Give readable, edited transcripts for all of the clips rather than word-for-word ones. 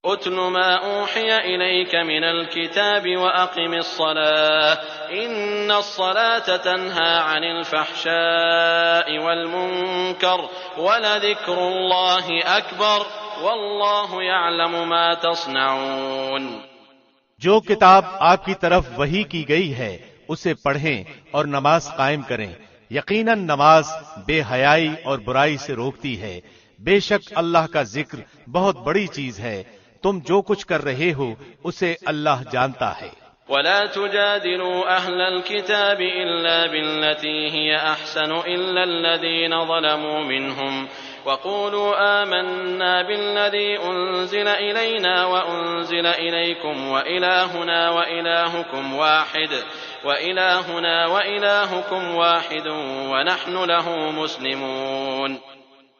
اتل ما اوحی الیک من الکتاب واقم الصلاة ان الصلاة تنہی عن الفحشاء والمنکر ولذکر اللہ اکبر واللہ یعلم ما تصنعون۔ جو کتاب آپ کی طرف وحی کی گئی ہے اسے پڑھیں اور نماز قائم کریں، یقیناً نماز بے حیائی اور برائی سے روکتی ہے، بے شک اللہ کا ذکر بہت بڑی چیز ہے، تم جو کچھ کر رہے ہو اسے اللہ جانتا ہے۔ ولا تجادلوا أهل الكتاب إلا بالتي هي أحسن إلا الذين ظلموا منهم وقولوا آمنا بالذي أنزل إلينا وأنزل إليكم وإلهنا وإلهكم واحد ونحن له مسلمون۔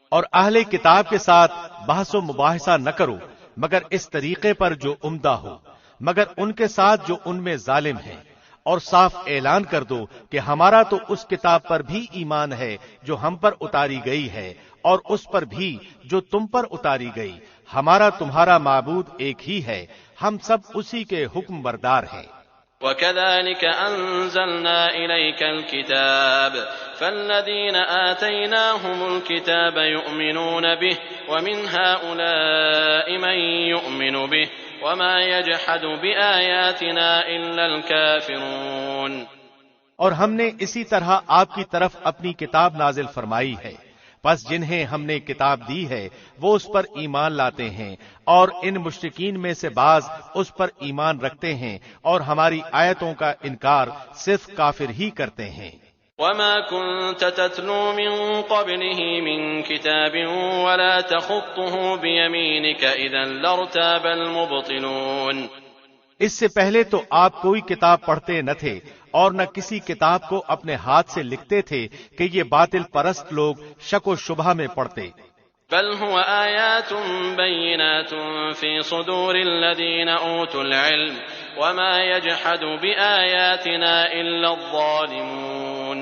اور اہل کتاب کے ساتھ بحث و مباحثہ نہ کرو مگر اس طریقے پر جو عمدہ ہو، مگر ان کے ساتھ جو ان میں ظالم ہیں، اور صاف اعلان کر دو کہ ہمارا تو اس کتاب پر بھی ایمان ہے جو ہم پر اتاری گئی ہے اور اس پر بھی جو تم پر اتاری گئی، ہمارا تمہارا معبود ایک ہی ہے، ہم سب اسی کے حکم بردار ہیں۔ وَكَذَلِكَ أَنزَلْنَا إِلَيْكَ الْكِتَابَ فَالَّذِينَ آتَيْنَاهُمُ الْكِتَابَ يُؤْمِنُونَ بِهِ وَمِنْ هَؤُلَاءِ مَن يُؤْمِنُ بِهِ وَمَا يَجْحَدُ بِآيَاتِنَا إِلَّا الْكَافِرُونَ۔ اور ہم نے اسی طرح آپ کی طرف اپنی کتاب نازل فرمائی ہے، پس جنہیں ہم نے کتاب دی ہے وہ اس پر ایمان لاتے ہیں، اور ان مشرکین میں سے بعض اس پر ایمان رکھتے ہیں اور ہماری آیتوں کا انکار صرف کافر ہی کرتے ہیں۔ وَمَا كُنْتَ تَتْلُو مِن قَبْلِهِ مِن كِتَابٍ وَلَا تَخُطُّهُ بِيَمِينِكَ إِذًا لَارْتَابَ الْمُبْطِلُونَ۔ اس سے پہلے تو آپ کوئی کتاب پڑھتے نہ تھے اور نہ کسی کتاب کو اپنے ہاتھ سے لکھتے تھے کہ یہ باطل پرست لوگ شک و شبہ میں پڑتے۔ بل هو آیات بینات فی صدور الذین اوتوا العلم وما یجحد بآیاتنا الا الظالمون۔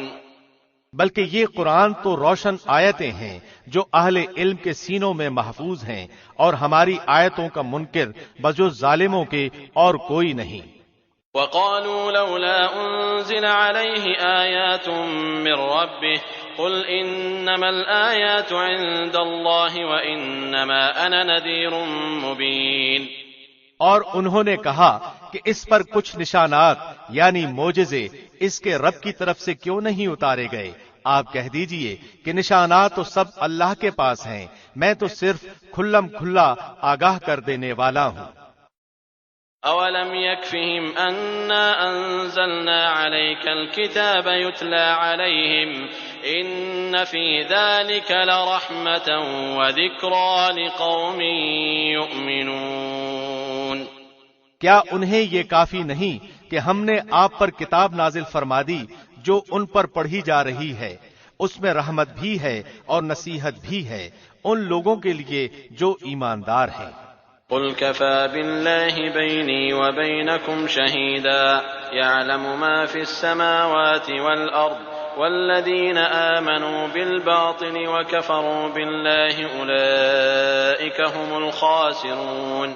بلکہ یہ قرآن تو روشن آیتیں ہیں جو اہل علم کے سینوں میں محفوظ ہیں، اور ہماری آیتوں کا منکر بجز ظالموں کے اور کوئی نہیں۔ وقالوا لولا انزل عليه آیات من ربه قل انما الآیات عند الله وانما انا نذیر مبین۔ اور انہوں نے کہا کہ اس پر کچھ نشانات یعنی معجزے اس کے رب کی طرف سے کیوں نہیں اتارے گئے؟ آپ کہہ دیجئے کہ نشانات تو سب اللہ کے پاس ہیں، میں تو صرف کھلم کھلا آگاہ کر دینے والا ہوں۔ اولم يكفهم انا انزلنا عليك الكتاب يتلى عليهم ان في ذلك لرحمة وذكرى لقوم يؤمنون۔ کیا انہیں یہ کافی نہیں کہ ہم نے آپ پر کتاب نازل فرما دی جو ان پر پڑھی جا رہی ہے، اس میں رحمت بھی ہے اور نصیحت بھی ہے ان لوگوں کے لیے جو ایماندار ہیں۔ قل كفى بالله بيني وبينكم شهيدا يعلم ما في السماوات والأرض والذين آمنوا بالباطل وكفروا بالله أولئك هم الخاسرون۔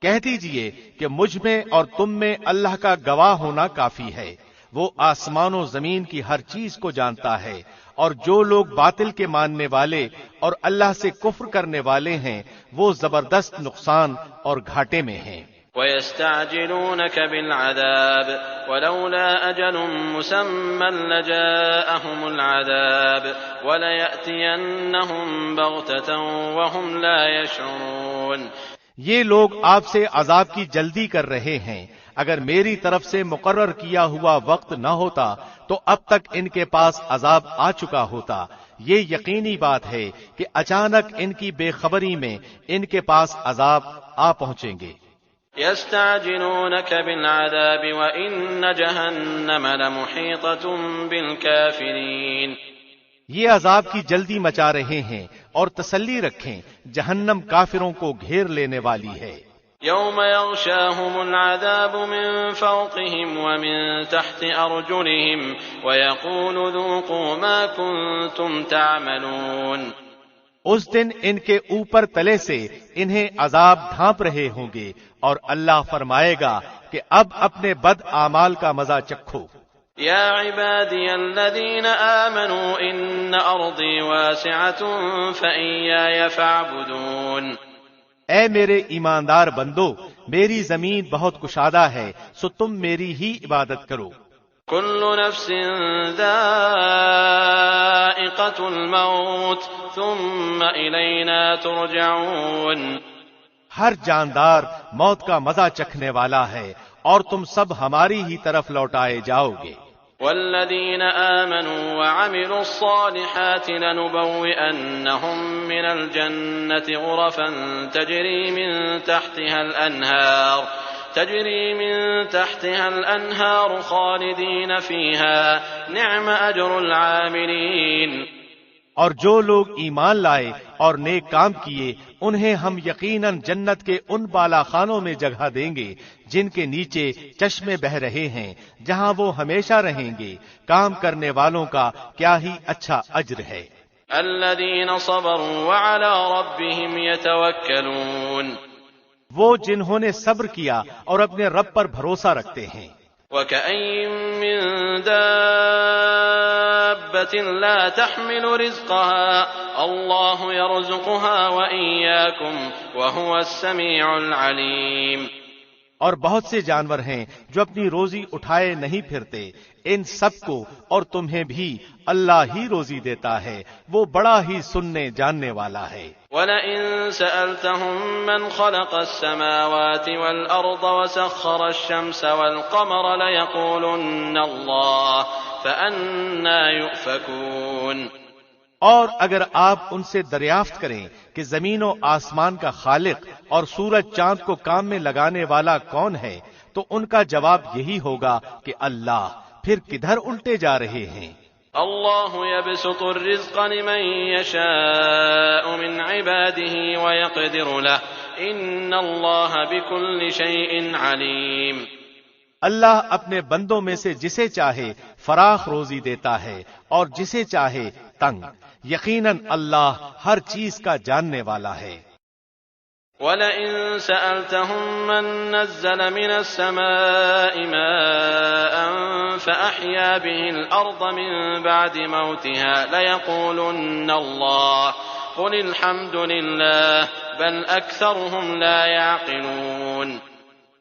کہہ دیجئے کہ مجھ میں اور تم میں اللہ کا گواہ ہونا کافی ہے، وہ آسمان و زمین کی ہر چیز کو جانتا ہے، اور جو لوگ باطل کے ماننے والے اور اللہ سے کفر کرنے والے ہیں وہ زبردست نقصان اور گھاٹے میں ہیں۔ وَيَسْتَعْجِلُونَكَ بِالْعَذَابِ وَلَوْلَا أَجَلٌ مُّسَمًّى لَّجَاءَهُمُ الْعَذَابُ وَلَيَأْتِيَنَّهُم بَغْتَةً وَهُمْ لَا يَشْعُرُونَ۔ یہ لوگ آپ سے عذاب کی جلدی کر رہے ہیں، اگر میری طرف سے مقرر کیا ہوا وقت نہ ہوتا تو اب تک ان کے پاس عذاب آ چکا ہوتا۔ یہ یقینی بات ہے کہ اچانک ان کی بے خبری میں ان کے پاس عذاب آ پہنچیں گے۔ يَسْتَعْجِلُونَكَ بِالْعَذَابِ وَإِنَّ جَهَنَّمَ لَمُحِيطَةٌ بِالْكَافِرِينَ۔ یہ عذاب کی جلدی مچا رہے ہیں، اور تسلی رکھیں جہنم کافروں کو گھیر لینے والی ہے۔ يَوْمَ يَغْشَاهُمُ الْعَذَابُ مِن فَوْقِهِمْ وَمِن تَحْتِ أَرْجُلِهِمْ وَيَقُولُ ذُوقُوا مَا كُنتُمْ تَعْمَلُونَ۔ اس دن ان کے اوپر تلے سے انہیں عذاب ڈھانپ رہے ہوں گے اور اللہ فرمائے گا کہ اب اپنے بد اعمال کا مزہ چکھو۔ یا عبادی الذین آمنوا ان ارضی واسعۃ فإیایا فاعبدون۔ اے میرے ایماندار بندو، میری زمین بہت کشادہ ہے، سو تم میری ہی عبادت کرو۔ کل نفس ذائقۃ الموت ثم الینا ترجعون۔ ہر جاندار موت کا مزہ چکھنے والا ہے اور تم سب ہماری ہی طرف لوٹائے جاؤ گے۔ والذین آمنوا وعملوا الصالحات لنبوئنهم من الجنة غرفا تجری من تحتها الأنهار خالدین فیہا نعم اجر العاملین۔ اور جو لوگ ایمان لائے اور نیک کام کیے انہیں ہم یقیناً جنت کے ان بالا خانوں میں جگہ دیں گے جن کے نیچے چشمے بہ رہے ہیں، جہاں وہ ہمیشہ رہیں گے۔ کام کرنے والوں کا کیا ہی اچھا اجر ہے۔ الذین صبروا وعلی ربهم یتوکلون۔ وہ جنہوں نے صبر کیا اور اپنے رب پر بھروسہ رکھتے ہیں۔ وَكَأَيٍّ مِّن دَابَّةٍ لَّا تَحْمِلُ رِزْقَهَا اللَّهُ يَرْزُقُهَا وَإِيَّاكُمْ وَهُوَ السَّمِيعُ الْعَلِيمُ۔ اور بہت سے جانور ہیں جو اپنی روزی اٹھائے نہیں پھرتے، ان سب کو اور تمہیں بھی اللہ ہی روزی دیتا ہے، وہ بڑا ہی سننے جاننے والا ہے۔ وَلَئِن سَأَلْتَهُم مَّنْ خَلَقَ السَّمَاوَاتِ وَالْأَرْضَ وَسَخَّرَ الشَّمْسَ وَالْقَمَرَ لَيَقُولُنَّ اللَّهُ فَأَنَّىٰ يُؤْفَكُونَ۔ اور اگر آپ ان سے دریافت کریں کہ زمین و آسمان کا خالق اور سورج چاند کو کام میں لگانے والا کون ہے، تو ان کا جواب یہی ہوگا کہ اللہ، پھر کدھر الٹے جا رہے ہیں۔ اللہ یبسط الرزق لمن یشاء من عباده ویقدر له ان اللہ بكل شیء علیم۔ اللہ اپنے بندوں میں سے جسے چاہے فراخ روزی دیتا ہے اور جسے چاہے تنگ۔ یقیناً اللہ ہر چیز کا جاننے والا ہے۔ وَلَئِن سَأَلْتَهُم مَّن نَّزَّلَ مِنَ السَّمَاءِ مَاءً فَأَحْيَا بِهِ الْأَرْضَ مِن بَعْدِ مَوْتِهَا لَيَقُولُنَّ اللَّهُ قُلِ الْحَمْدُ لِلَّهِ بَلْ أَكْثَرُهُمْ لَا يَعْقِلُونَ۔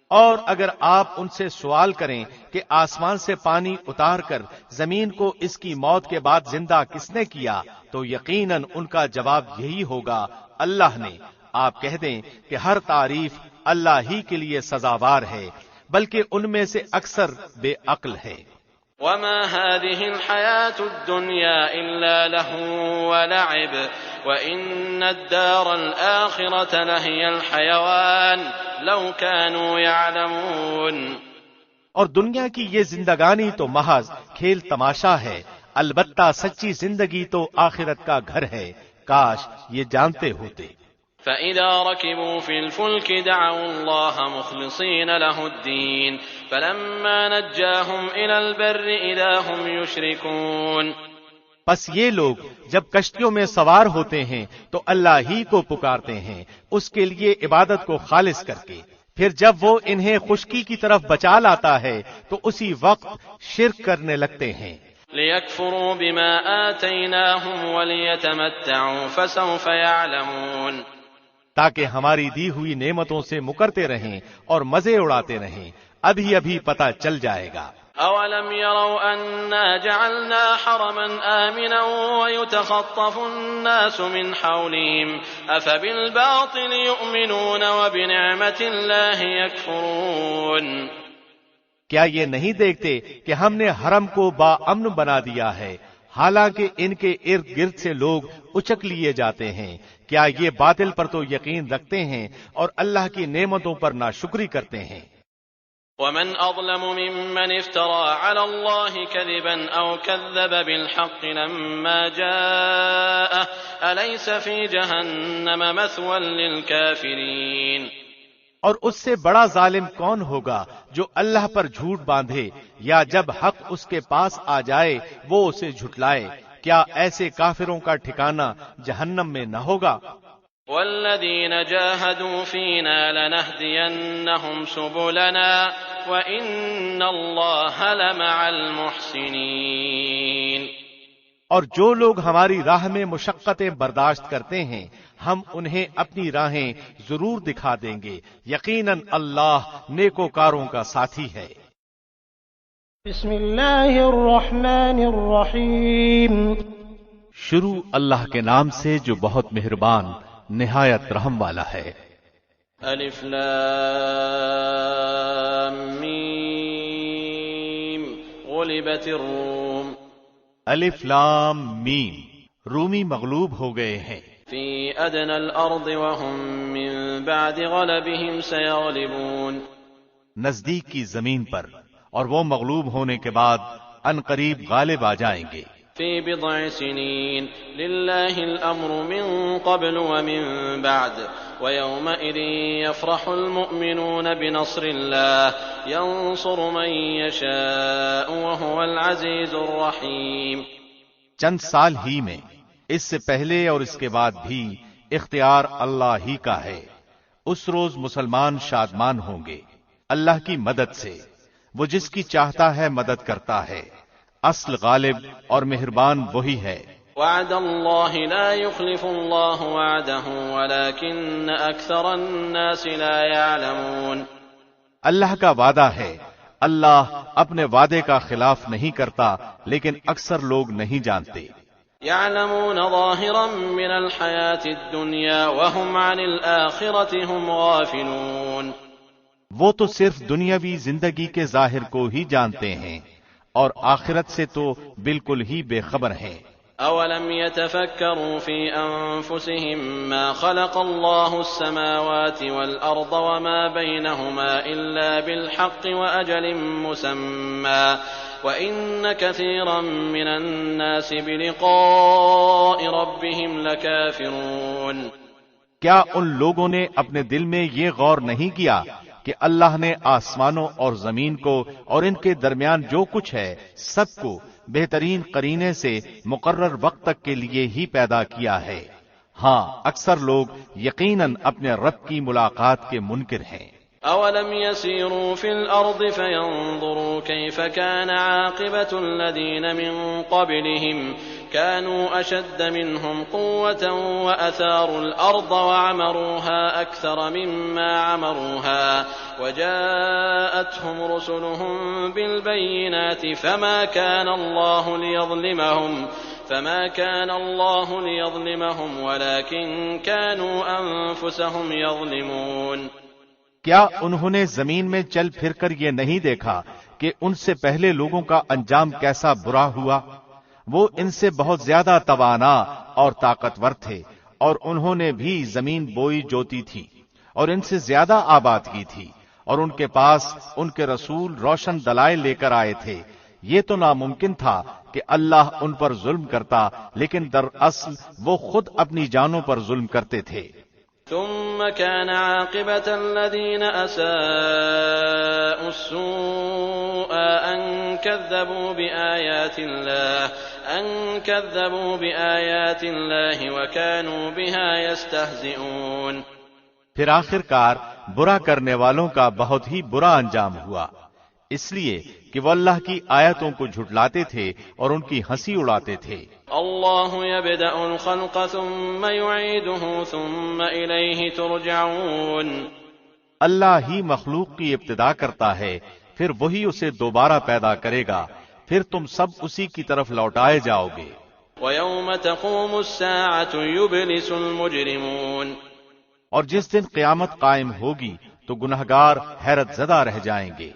اور اگر آپ ان سے سوال کریں کہ آسمان سے پانی اتار کر زمین کو اس کی موت کے بعد زندہ کس نے کیا، تو یقیناً ان کا جواب یہی ہوگا، اللہ نے۔ آپ کہہ دیں کہ ہر تعریف اللہ ہی کے لیے سزاوار ہے، بلکہ ان میں سے اکثر بے عقل ہے۔ وما هذه الحياة الدنيا إلا لهو ولعب وإن الدار الآخرة لهي الحيوان لو كانوا يعلمون۔ اور دنیا کی یہ زندگانی تو محض کھیل تماشا ہے، البتہ سچی زندگی تو آخرت کا گھر ہے، کاش یہ جانتے ہوتے۔ فَإِذَا رَكِبُوا فِي الْفُلْكِ دَعَوُا اللَّهَ مُخْلِصِينَ لَهُ الدِّينَ فَلَمَّا نَجَّاهُمْ إِلَى الْبَرِّ إِذَا هُمْ يُشْرِكُونَ۔ پس یہ لوگ جب کشتیوں میں سوار ہوتے ہیں تو اللہ ہی کو پکارتے ہیں اس کے لیے عبادت کو خالص کر کے، پھر جب وہ انہیں خشکی کی طرف بچا لاتا ہے تو اسی وقت شرک کرنے لگتے ہیں۔ لِيَكْفُرُوا بِمَا آتَيْنَاهُمْ وَلِيَتَمَتَّعُوا فَسَوْفَ يَعْلَمُونَ۔ تاکہ ہماری دی ہوئی نعمتوں سے مکرتے رہیں اور مزے اڑاتے رہیں، ابھی ابھی پتہ چل جائے گا۔ أَوَلَمْ يَرَوْا أَنَّا جَعَلْنَا حَرَمًا آمِنًا وَيُتَخَطَّفُ النَّاسُ مِنْ حَوْلِهِمْ أَفَبِالْبَاطِلِ يُؤْمِنُونَ وَبِنِعْمَةِ اللَّهِ يَكْفُرُونَ۔ کیا یہ نہیں دیکھتے کہ ہم نے حرم کو با امن بنا دیا ہے، حالانکہ ان کے ارد گرد سے لوگ اچک لیے جاتے ہیں؟ کیا یہ باطل پر تو یقین رکھتے ہیں اور اللہ کی نعمتوں پر ناشکری کرتے ہیں؟ وَمَنْ أَظْلَمُ مِمَّنِ افْتَرَىٰ عَلَى اللَّهِ كَذِبًا أَوْ كَذَّبَ بِالْحَقِّ لَمَّا جَاءَهُ أَلَيْسَ فِي جَهَنَّمَ مَثْوًى لِّلْكَافِرِينَ۔ اور اس سے بڑا ظالم کون ہوگا جو اللہ پر جھوٹ باندھے یا جب حق اس کے پاس آ جائے وہ اسے جھٹلائے؟ کیا ایسے کافروں کا ٹھکانہ جہنم میں نہ ہوگا؟ والذین جاہدوا فینا لنہدینہم سبلنا وإن اللہ لمع المحسنین، اور جو لوگ ہماری راہ میں مشقتیں برداشت کرتے ہیں ہم انہیں اپنی راہیں ضرور دکھا دیں گے، یقیناً اللہ نیکوکاروں کا ساتھی ہے۔ بسم اللہ الرحمن الرحیم، شروع اللہ کے نام سے جو بہت مہربان نہایت رحم والا ہے۔ الف لام میم غلبت الروم، الف لام میم، رومی مغلوب ہو گئے ہیں۔ فی ادنى الارض وهم من بعد غلبهم سيغلبون، نزدیک کی زمین پر، اور وہ مغلوب ہونے کے بعد ان قریب غالب آ جائیں گے۔ فی بضع سنین للہ الامر من قبل ومن بعد ويومئذ يفرح المؤمنون بنصر الله ينصر من يشاء وهو العزيز الرحيم، چند سال ہی میں، اس سے پہلے اور اس کے بعد بھی اختیار اللہ ہی کا ہے۔ اس روز مسلمان شادمان ہوں گے اللہ کی مدد سے، وہ جس کی چاہتا ہے مدد کرتا ہے، اصل غالب اور مہربان وہی ہے۔ وعد اللہ لا يخلف اللہ وعده ولكن اکثر الناس لا يعلمون، اللہ کا وعدہ ہے، اللہ اپنے وعدے کا خلاف نہیں کرتا لیکن اکثر لوگ نہیں جانتے۔ يعلمون ظاہرا من الحیاة الدنیا وهم عن الآخرة هم غافلون، وہ تو صرف دنیاوی زندگی کے ظاہر کو ہی جانتے ہیں اور آخرت سے تو بالکل ہی بے خبر ہیں۔ اولم يتفکروا فی انفسهم ما خلق اللہ السماوات والارض وما بینہما الا بالحق واجل مسمى وان كثيرا من الناس بلقاء ربهم لكافرون، کیا ان لوگوں نے اپنے دل میں یہ غور نہیں کیا کہ اللہ نے آسمانوں اور زمین کو اور ان کے درمیان جو کچھ ہے سب کو بہترین قرینے سے مقرر وقت تک کے لیے ہی پیدا کیا ہے؟ ہاں، اکثر لوگ یقیناً اپنے رب کی ملاقات کے منکر ہیں۔ اولم يسيروا في الارض فينظروا كيف كان عاقبة الذين من قبلهم كانوا اشد منهم قوة واثاروا الارض وعمروها اكثر مما عمروها وجاءتهم رسلهم بالبينات فما كان الله ليظلمهم ولكن كانوا انفسهم يظلمون، کیا انہوں نے زمین میں چل پھر کر یہ نہیں دیکھا کہ ان سے پہلے لوگوں کا انجام کیسا برا ہوا؟ وہ ان سے بہت زیادہ توانا اور طاقتور تھے، اور انہوں نے بھی زمین بوئی جوتی تھی اور ان سے زیادہ آباد کی تھی، اور ان کے پاس ان کے رسول روشن دلائل لے کر آئے تھے۔ یہ تو ناممکن تھا کہ اللہ ان پر ظلم کرتا، لیکن دراصل وہ خود اپنی جانوں پر ظلم کرتے تھے۔ ثم كان عاقبة الذين أساءوا السوء أن كذبوا بآيات الله وكانوا بها يستهزئون، پھر آخر کار برا کرنے والوں کا بہت ہی برا انجام ہوا، اس لیے کہ وہ اللہ کی آیتوں کو جھٹلاتے تھے اور ان کی ہنسی اڑاتے تھے۔ اللہ یبدأ الخلق ثم یعیدہ ثم الیہ ترجعون، اللہ ہی مخلوق کی ابتدا کرتا ہے، پھر وہی اسے دوبارہ پیدا کرے گا، پھر تم سب اسی کی طرف لوٹائے جاؤ گے۔ ویوم تقوم الساعة یبلس المجرمون، اور جس دن قیامت قائم ہوگی تو گنہگار حیرت زدہ رہ جائیں گے۔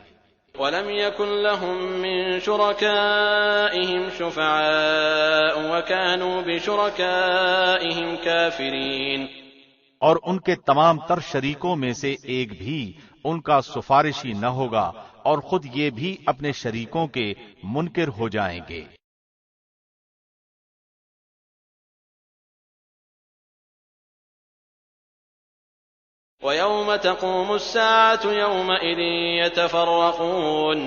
وَلَمْ يَكُنْ لَهُم مِّن شُرَكَائِهِمْ شُفَعَاءُ وَكَانُوا بِشُرَكَائِهِمْ كَافِرِينَ، اور ان کے تمام تر شریکوں میں سے ایک بھی ان کا سفارشی نہ ہوگا، اور خود یہ بھی اپنے شریکوں کے منکر ہو جائیں گے۔ وَيَوْمَ تَقُومُ السَّاعَةُ يَوْمَئِذٍ يَتَفَرَّقُونَ،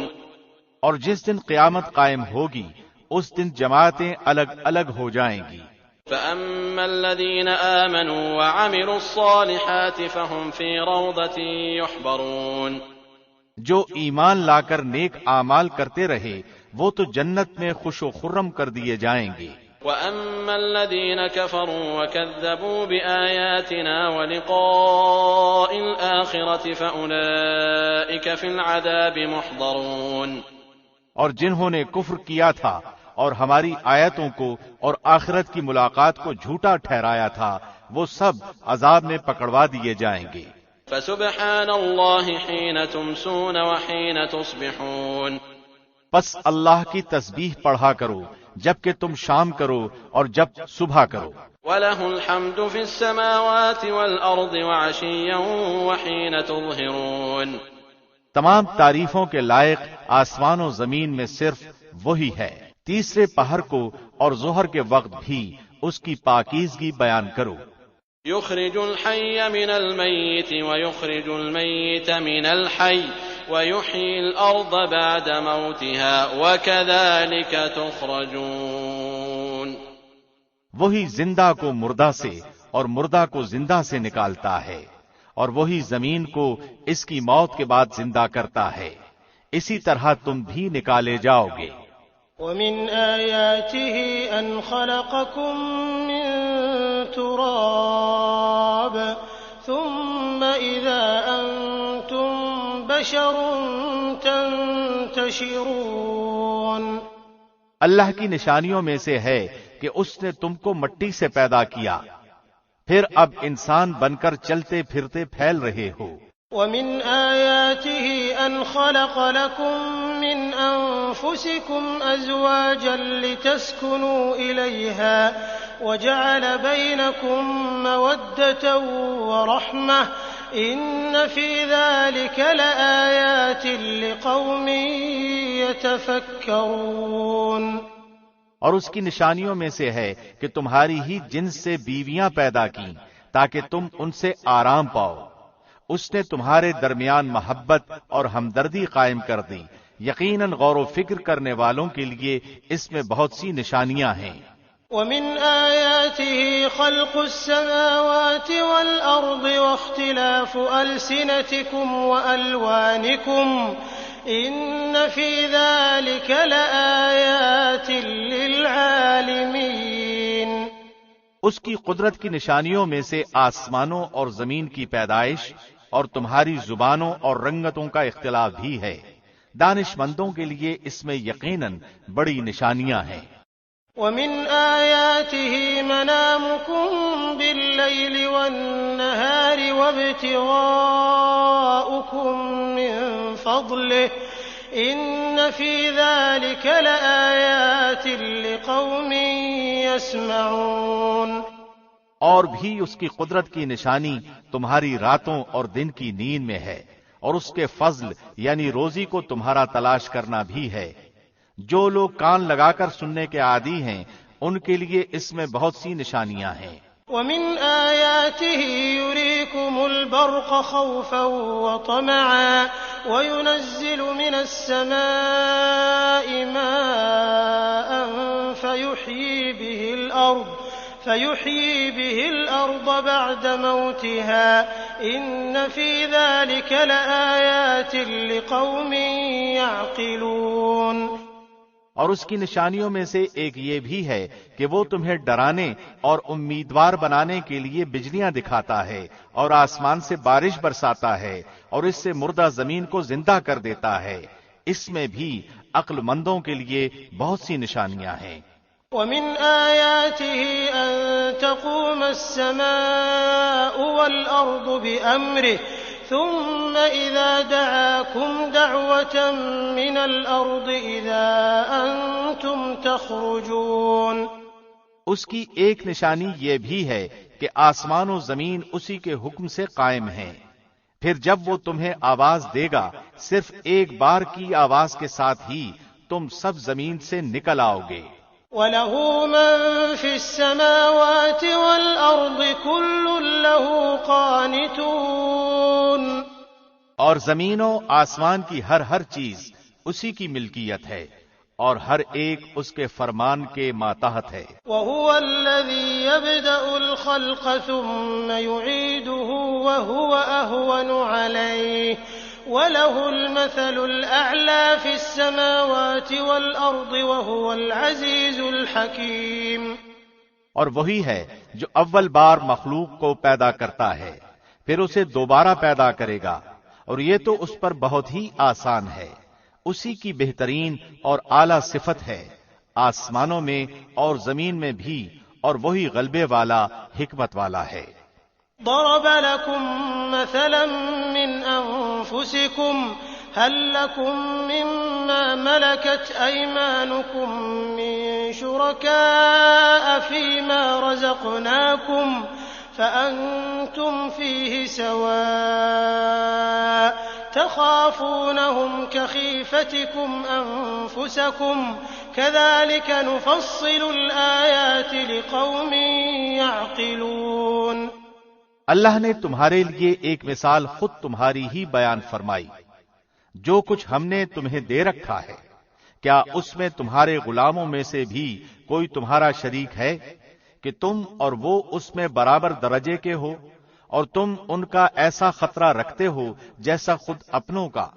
اور جس دن قیامت قائم ہوگی اس دن جماعتیں الگ الگ ہو جائیں گی۔ فأما الذين آمنوا وعملوا الصالحات فهم في روضة يحبرون، جو ایمان لا کر نیک اعمال کرتے رہے وہ تو جنت میں خوش و خرم کر دیے جائیں گے۔ وأما الذين كفروا وكذبوا بآياتنا ولقاء الآخرة فأولئك في العذاب محضرون، اور جنہوں نے کفر کیا تھا اور ہماری آیتوں کو اور آخرت کی ملاقات کو جھوٹا ٹھہرایا تھا وہ سب عذاب میں پکڑوا دیے جائیں گے۔ فسبحان الله حين تمسون وحين تصبحون، پس اللہ کی تسبیح پڑھا کرو جب کہ تم شام کرو اور جب صبح کرو۔ وله الحمد في السماوات والأرض وعشيا وحين تظهرون، تمام تعریفوں کے لائق آسمان و زمین میں صرف وہی ہے۔ تیسرے پہر کو اور ظہر کے وقت بھی اس کی پاکیزگی بیان کرو۔ يخرج الحي من الميت ويخرج الميت من الحي ويحيي الأرض بعد موتها وكذلك تخرجون، وہی زندہ کو مردہ سے اور مردہ کو زندہ سے نکالتا ہے، اور وہی زمین کو اس کی موت کے بعد زندہ کرتا ہے، اسی طرح تم بھی نکالے جاؤ گے۔ ومن آياته أن خلقكم من تراب ثم إذا أنتم بشر تنتشرون، اللہ کی نشانیوں میں سے ہے کہ اس نے تم کو مٹی سے پیدا کیا، پھر اب انسان بن کر چلتے پھرتے پھیل رہے ہو۔ ومن آياته أن خلق لكم من أنفسكم أزواجا لتسكنوا إليها وجعل بينكم مودة ورحمة إن في ذلك لآيات لقوم يتفكرون، اور اس کی نشانیوں میں سے ہے کہ تمہاری ہی جنس سے بیویاں پیدا کی تاکہ تم ان سے آرام پاؤ، اس نے تمہارے درمیان محبت اور ہمدردی قائم کر دی، یقیناً غور و فکر کرنے والوں کے لیے اس میں بہت سی نشانیاں ہیں۔ ومن آياته خلق السماوات والأرض واختلاف ألسنتكم وألوانكم إن في ذلك لآيات للعالمين، اس کی قدرت کی نشانیوں میں سے آسمانوں اور زمین کی پیدائش اور تمہاری زبانوں اور رنگتوں کا اختلاف بھی ہے، دانش مندوں کے لیے اس میں یقیناً بڑی نشانیاں ہیں۔ ومن آياته منامكم بالليل والنهار وابتغاؤكم من فضله إن في ذلك لآيات لقوم يسمعون، اور بھی اس کی قدرت کی نشانی تمہاری راتوں اور دن کی نیند میں ہے، اور اس کے فضل یعنی روزی کو تمہارا تلاش کرنا بھی ہے۔ جو لوگ کان لگا کر سننے کے عادی ہیں ان کے لیے اس میں بہت سی نشانیاں ہیں۔ ومن آياته يريكم البرق خوفا وطمعا وينزل من السماء ماء فيحيي به الأرض بعد موتها إن في ذلك لآيات لقوم يعقلون، اور اس کی نشانیوں میں سے ایک یہ بھی ہے کہ وہ تمہیں ڈرانے اور امیدوار بنانے کے لیے بجلیاں دکھاتا ہے اور آسمان سے بارش برساتا ہے اور اس سے مردہ زمین کو زندہ کر دیتا ہے، اس میں بھی عقل مندوں کے لیے بہت سی نشانیاں ہیں۔ ومن آياته أن تقوم السماء والأرض بأمره ثم إذا دعاكم دعوة من الأرض إذا أنتم تخرجون، اس کی ایک نشانی یہ بھی ہے کہ آسمان و زمین اسی کے حکم سے قائم ہیں، پھر جب وہ تمہیں آواز دے گا صرف ایک بار کی آواز کے ساتھ ہی تم سب زمین سے نکل آؤ گے۔ وَلَهُ مَن فِي السَّمَاوَاتِ وَالْأَرْضِ كُلٌّ لَّهُ قَانِتُونَ، اور زمین و آسمان کی ہر چیز اسی کی ملکیت ہے، اور ہر ایک اس کے فرمان کے ماتحت ہے۔ وَهُوَ الَّذِي يَبْدَأُ الْخَلْقَ ثُمَّ يُعِيدُهُ وَهُوَ أَهْوَنُ عَلَيْهِ وَلَهُ الْمَثَلُ الْأَعْلَى فِي السَّمَاوَاتِ وَالْأَرْضِ وَهُوَ الْعَزِيزُ الْحَكِيمُ۔ اور وہی ہے جو اول بار مخلوق کو پیدا کرتا ہے، پھر اسے دوبارہ پیدا کرے گا، اور یہ تو اس پر بہت ہی آسان ہے۔ اسی کی بہترین اور اعلیٰ صفت ہے آسمانوں میں اور زمین میں بھی، اور وہی غلبے والا، حکمت والا ہے۔ ضرب لكم مثلا من أنفسكم هل لكم مما ملكت أيمانكم من شركاء فيما رزقناكم فأنتم فيه سواء تخافونهم كخيفتكم أنفسكم كذلك نفصل الآيات لقوم يعقلون۔ اللہ نے تمہارے لیے ایک مثال خود تمہاری ہی بیان فرمائی۔ جو کچھ ہم نے تمہیں دے رکھا ہے، کیا اس میں تمہارے غلاموں میں سے بھی کوئی تمہارا شریک ہے کہ تم اور وہ اس میں برابر درجے کے ہو، اور تم ان کا ایسا خطرہ رکھتے ہو جیسا خود اپنوں کا؟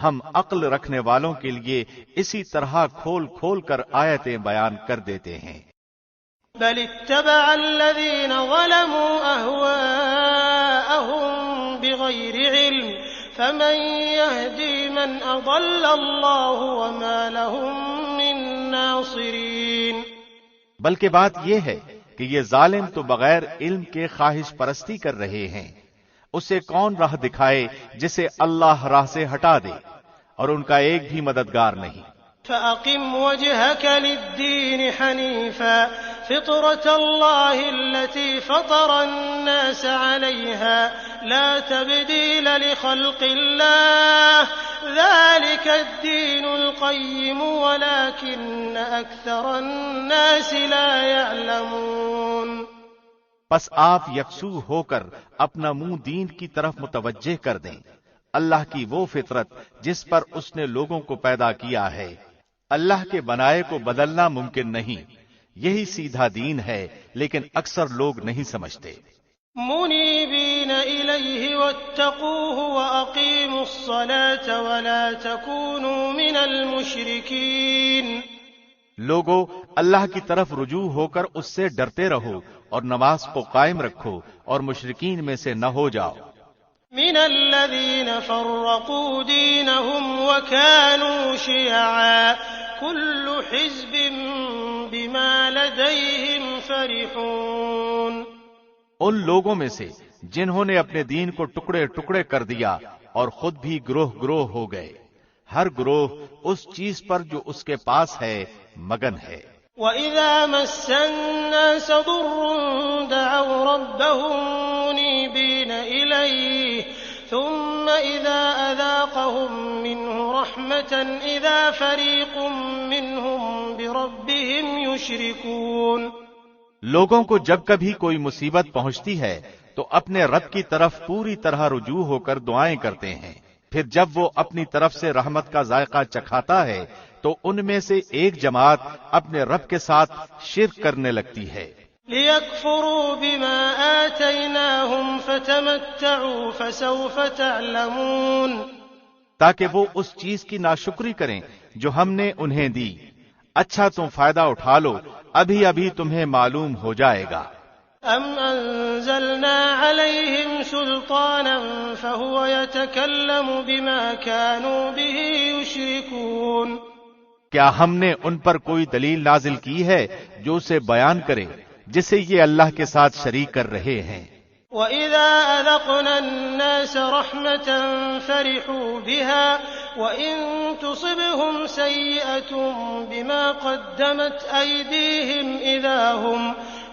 ہم عقل رکھنے والوں کے لیے اسی طرح کھول کھول کر آیتیں بیان کر دیتے ہیں۔ بل اتبع الذين ظلموا أهواءهم بغير علم فمن يهدي من أضل الله وما لهم من ناصرين۔ بلکہ بات یہ ہے کہ یہ ظالم تو بغیر علم کے خواہش پرستی کر رہے ہیں، اسے کون راہ دکھائے جسے اللہ راہ سے ہٹا دے، اور ان کا ایک بھی مددگار نہیں۔ فأقم وجهك للدين حنيفا فطرة الله التي فطر الناس عليها لا تبديل لخلق الله ذلك الدين القيم ولكن أكثر الناس لا يعلمون۔ پس آپ یکسو ہو کر اپنا منہ دین کی طرف متوجہ کر دیں، اللہ کی وہ فطرت جس پر اس نے لوگوں کو پیدا کیا ہے، اللہ کے بنائے کو بدلنا ممکن نہیں، یہی سیدھا دین ہے، لیکن اکثر لوگ نہیں سمجھتے۔ منیبین الیہ واتقوہ واقیموا الصلاة ولا تکونوا من المشرکین۔ لوگو، اللہ کی طرف رجوع ہو کر اس سے ڈرتے رہو، اور نماز کو قائم رکھو، اور مشرکین میں سے نہ ہو جاؤ۔ من الذین فرقوا دینہم وکانوا شیعا كل حزب بما لديهم فرحون۔ ان لوگوں میں سے جنہوں نے اپنے دین کو ٹکڑے ٹکڑے کر دیا اور خود بھی گروہ گروہ ہو گئے، ہر گروہ اس چیز پر جو اس کے پاس ہے مگن ہے۔ وَإِذَا مَسَّ النَّاسَ ضُرٌّ دَعَوْا رَبَّهُم مُّنِيبِينَ إِلَيْهِ ثُمَّ إِذَا أَذَاقَهُم مِّنْهُ رَحْمَةً إِذَا فَرِيقٌ مِّنْهُم بِرَبِّهِمْ يُشْرِكُونَ۔ لوگوں کو جب کبھی کوئی مصیبت پہنچتی ہے تو اپنے رب کی طرف پوری طرح رجوع ہو کر دعائیں کرتے ہیں، پھر جب وہ اپنی طرف سے رحمت کا ذائقہ چکھاتا ہے تو ان میں سے ایک جماعت اپنے رب کے ساتھ شرک کرنے لگتی ہے۔ لِيَكْفُرُوا بِمَا آتَيْنَاهُمْ فَتَمَتَّعُوا فَسَوْفَ تَعْلَمُونَ۔ تاکہ وہ اس چیز کی ناشکری کریں جو ہم نے انہیں دی۔ اچھا تم فائدہ اٹھا لو، ابھی ابھی تمہیں معلوم ہو جائے گا۔ أَمْ أَنزَلْنَا عَلَيْهِمْ سُلْطَانًا فَهُوَ يَتَكَلَّمُ بِمَا كَانُوا بِهِ يُشْرِكُونَ۔ کیا ہم نے ان پر کوئی دلیل نازل کی ہے جو اسے بیان کرے جسے یہ اللہ کے ساتھ شریک کر رہے ہیں؟ وَإِذَا أَذَقْنَا النَّاسَ رَحْمَةً فَرِحُوا بِهَا وَإِن تُصِبْهُمْ سَيِّئَةٌ بِمَا قَدَّمَتْ أَيْدِيهِمْ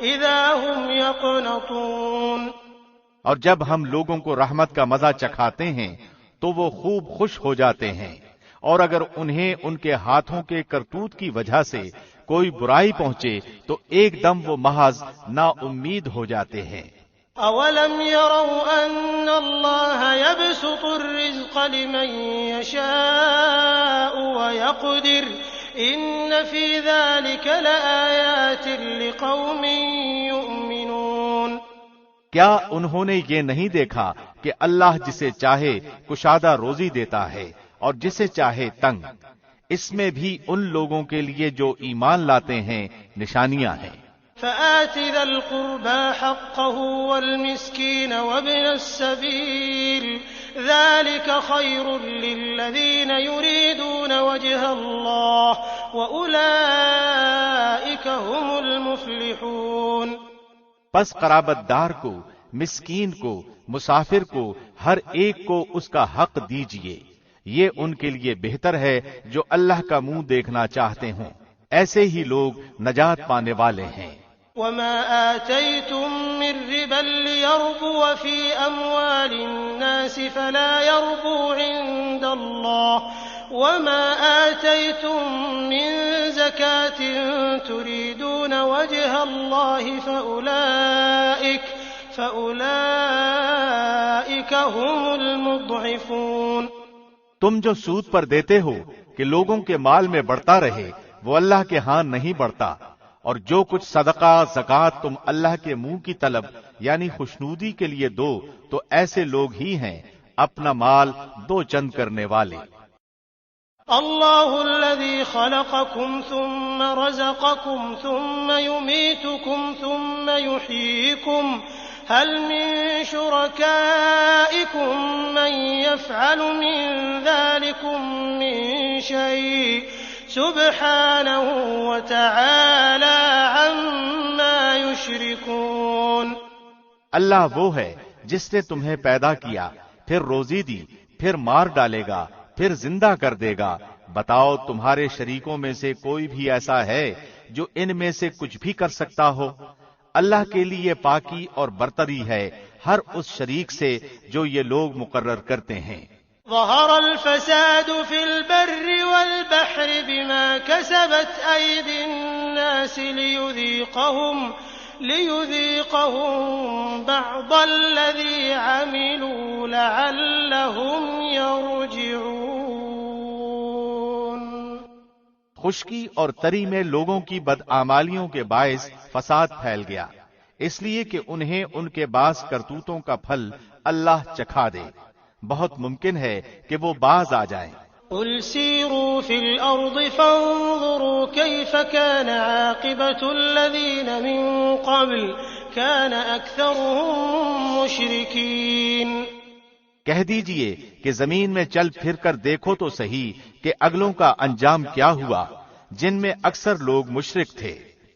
إِذَا هُمْ يَقْنَطُونَ۔ اور جب ہم لوگوں کو رحمت کا مزہ چکھاتے ہیں تو وہ خوب خوش ہو جاتے ہیں، اور اگر انہیں ان کے ہاتھوں کے کرتوت کی وجہ سے کوئی برائی پہنچے تو ایک دم وہ محض نا امید ہو جاتے ہیں۔ أَوَلَمْ يَرَوْا أَنَّ اللَّهَ يَبْسُطُ الرِّزْقَ لِمَن يَشَاءُ وَيَقْدِرُ إن في ذلك لآيات لقوم يؤمنون۔ کیا انہوں نے یہ نہیں دیکھا کہ اللہ جسے چاہے کشادہ روزی دیتا ہے اور جسے چاہے تنگ؟ اس میں بھی ان لوگوں کے لیے جو ایمان لاتے ہیں نشانیاں ہیں۔ فآت ذا القربى حقه والمسكين وابن السبيل ذلك خير للذين يريدون وجه الله وأولئك هم المفلحون۔ پس قرابت دار کو، مسکین کو، مسافر کو، ہر ایک کو اس کا حق دیجئے، یہ ان کے لیے بہتر ہے جو اللہ کا منہ دیکھنا چاہتے ہوں، ایسے ہی لوگ نجات پانے والے ہیں۔ وما آتيتم من ربا ليربو في أموال الناس فلا يربو عند الله وما آتيتم من زكاة تريدون وجه الله فأولئك هم المضعفون۔ تم جو سود پر دیتے ہو کہ لوگوں کے مال میں بڑھتا رہے، وہ اللہ کے ہاں نہیں بڑھتا، اور جو کچھ صدقہ زکوٰۃ تم اللہ کے منہ کی طلب یعنی خوشنودی کے لیے دو تو ایسے لوگ ہی ہیں اپنا مال دو چند کرنے والے۔ اللہ الذی خلقکم ثم رزقکم ثم یمیتکم ثم یحییکم هل من شرکائکم من یفعل من ذلکم من شیء سبحانہ وتعالی عما یشرکون۔ اللہ وہ ہے جس نے تمہیں پیدا کیا، پھر روزی دی، پھر مار ڈالے گا، پھر زندہ کر دے گا۔ بتاؤ تمہارے شریکوں میں سے کوئی بھی ایسا ہے جو ان میں سے کچھ بھی کر سکتا ہو؟ اللہ کے لیے پاکی اور برتری ہے ہر اس شریک سے جو یہ لوگ مقرر کرتے ہیں۔ ظہر الفساد فی البر والبحر بما کسبت ایدی الناس لیذیقہم بعض الذی عملوا لعلہم یرجعون۔ خشکی اور تری میں لوگوں کی بدعمالیوں کے باعث فساد پھیل گیا، اس لیے کہ انہیں ان کے بعض کرتوتوں کا پھل اللہ چکھا دے۔ بہت ممکن ہے کہ وہ باز آ جائیں۔ قل سیروا فی الارض فانظروا کیف کان عاقبۃ الذین من قبل کان اکثرهم مشرکین۔ کہہ دیجئے کہ زمین میں چل پھر کر دیکھو تو صحیح کہ اگلوں کا انجام کیا ہوا جن میں اکثر لوگ مشرک تھے۔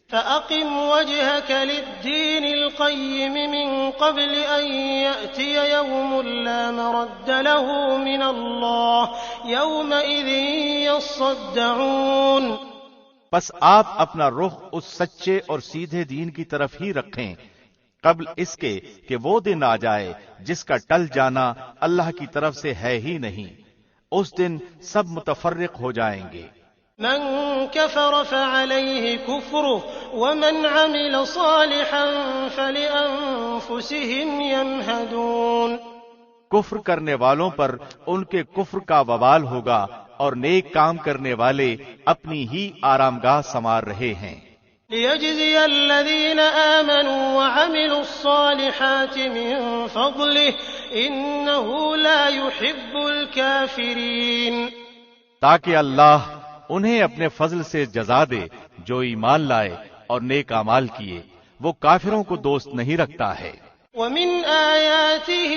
فأقم وجهك للدين القيم من قبل أن يأتي يوم لا مرد له من الله يومئذ يصدعون۔ پس آپ اپنا رخ اس سچے اور سیدھے دین کی طرف ہی رکھیں قبل اس کے کہ وہ دن آ جائے جس کا ٹل جانا اللہ کی طرف سے ہے ہی نہیں، اس دن سب متفرق ہو جائیں گے۔ من كفر فعليه كفره ومن عمل صالحا فلأنفسهم يمهدون۔ کفر کرنے والوں پر ان کے کفر کا وبال ہوگا اور نیک کام کرنے والے اپنی ہی آرامگاہ سنوار رہے ہیں۔ ليجزي الذين آمنوا وعملوا الصالحات من فضله إنه لا يحب الكافرين۔ تاکہ اللہ انہیں اپنے فضل سے جزا دے جو ایمان لائے اور نیک اعمال کیے، وہ کافروں کو دوست نہیں رکھتا ہے۔ ومن آیاته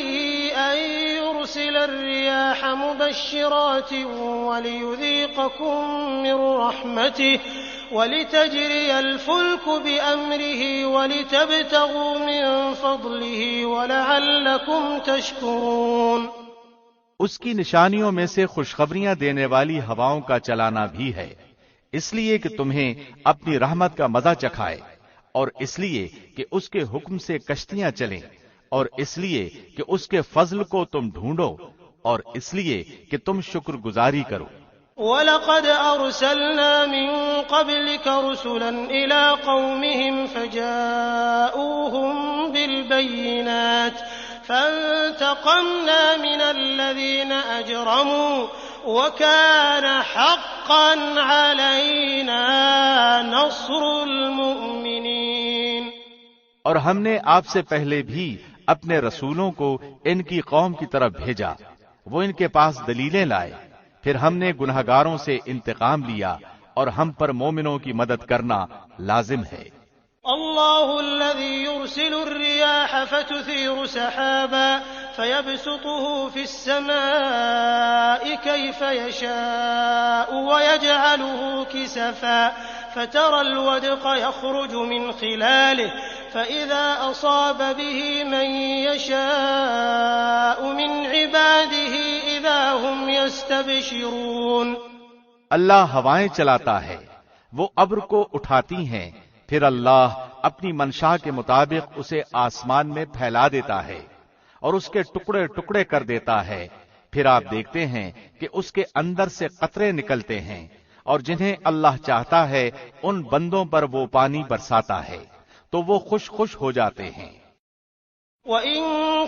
أن يرسل الرياح مبشرات وليذيقكم من رحمته ولتجري الفلك بأمره ولتبتغوا من فضله ولعلكم تشكرون۔ اس کی نشانیوں میں سے خوشخبریاں دینے والی ہواؤں کا چلانا بھی ہے، اس لیے کہ تمہیں اپنی رحمت کا مزہ چکھائے، اور اس لیے کہ اس کے حکم سے کشتیاں چلیں، اور اس لیے کہ اس کے فضل کو تم ڈھونڈو، اور اس لیے کہ تم شکر گزاری کرو۔ وَلَقَدْ أَرْسَلْنَا مِن قَبْلِكَ رُسُلًا إِلَىٰ قَوْمِهِمْ فَجَاءُوهُم بِالْبَيِّنَاتِ فَانْتَقَمْنَا مِنَ الَّذِينَ أَجْرَمُوا وَكَانَ حَقًّا حقا علينا نصر المؤمنين۔ اور ہم نے آپ سے پہلے بھی اپنے رسولوں کو ان کی قوم کی طرف بھیجا، وہ ان کے پاس دلیلیں لائے، پھر ہم نے گنہگاروں سے انتقام لیا، اور ہم پر مومنوں کی مدد کرنا لازم ہے۔ الله الذي يرسل الرياح فتثير سحابا فيبسطه في السماء كيف يشاء ويجعله كسفا فترى الودق يخرج من خلاله فإذا أصاب به من يشاء من عباده إذا هم يستبشرون۔ اللہ ہوائیں چلاتا ہے، وہ ابر کو اٹھاتی ہیں، پھر اللہ اپنی منشا کے مطابق اسے آسمان میں پھیلا دیتا ہے اور اس کے ٹکڑے ٹکڑے کر دیتا ہے، پھر آپ دیکھتے ہیں کہ اس کے اندر سے قطرے نکلتے ہیں، اور جنہیں اللہ چاہتا ہے ان بندوں پر وہ پانی برساتا ہے تو وہ خوش خوش ہو جاتے ہیں۔ وَإِن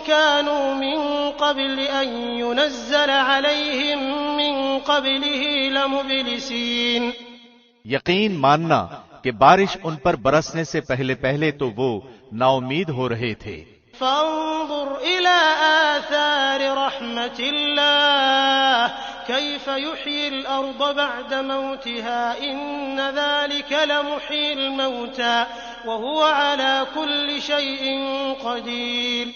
كَانُوا مِن قَبْلِ أَن يُنَزَّلَ عَلَيْهِم مِّن قَبْلِهِ لَمُبْلِسِينَ۔ یقین ماننا کہ بارش ان پر برسنے سے پہلے تو وہ نا امید ہو رہے تھے۔ فانظر إلى آثار رحمة الله كيف يحيي الأرض بعد موتها إن ذلك لمحيي الموتى وهو على كل شيء قدير۔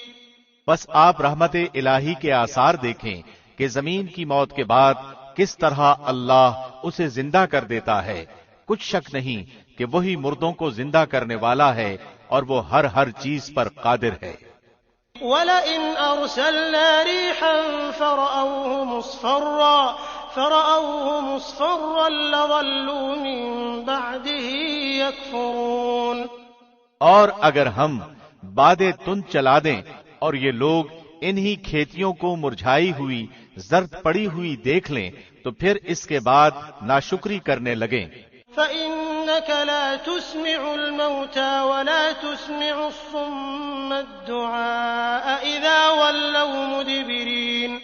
بس آپ رحمت الہی کے آثار دیکھیں کہ زمین کی موت کے بعد کس طرح اللہ اسے زندہ کر دیتا ہے، کچھ شک نہیں کہ وہی مردوں کو زندہ کرنے والا ہے اور وہ ہر چیز پر قادر ہے۔ وَلَئِنْ أَرْسَلْنَا رِيحًا فَرَأَوْهُ مُصْفَرًّا لَظَلُّوا مِن بَعْدِهِ يَكْفُرُونَ۔ اور اگر ہم بادیں تند چلا دیں اور یہ لوگ انہی کھیتیوں کو مرجھائی ہوئی زرد پڑی ہوئی دیکھ لیں تو پھر اس کے بعد ناشکری کرنے لگیں۔ فَإِنَّكَ لَا تُسْمِعُ الْمَوْتَى وَلَا تُسْمِعُ الصُّمَّ الدُّعَاءَ إِذَا وَلَّوْا مُدْبِرِينَ۔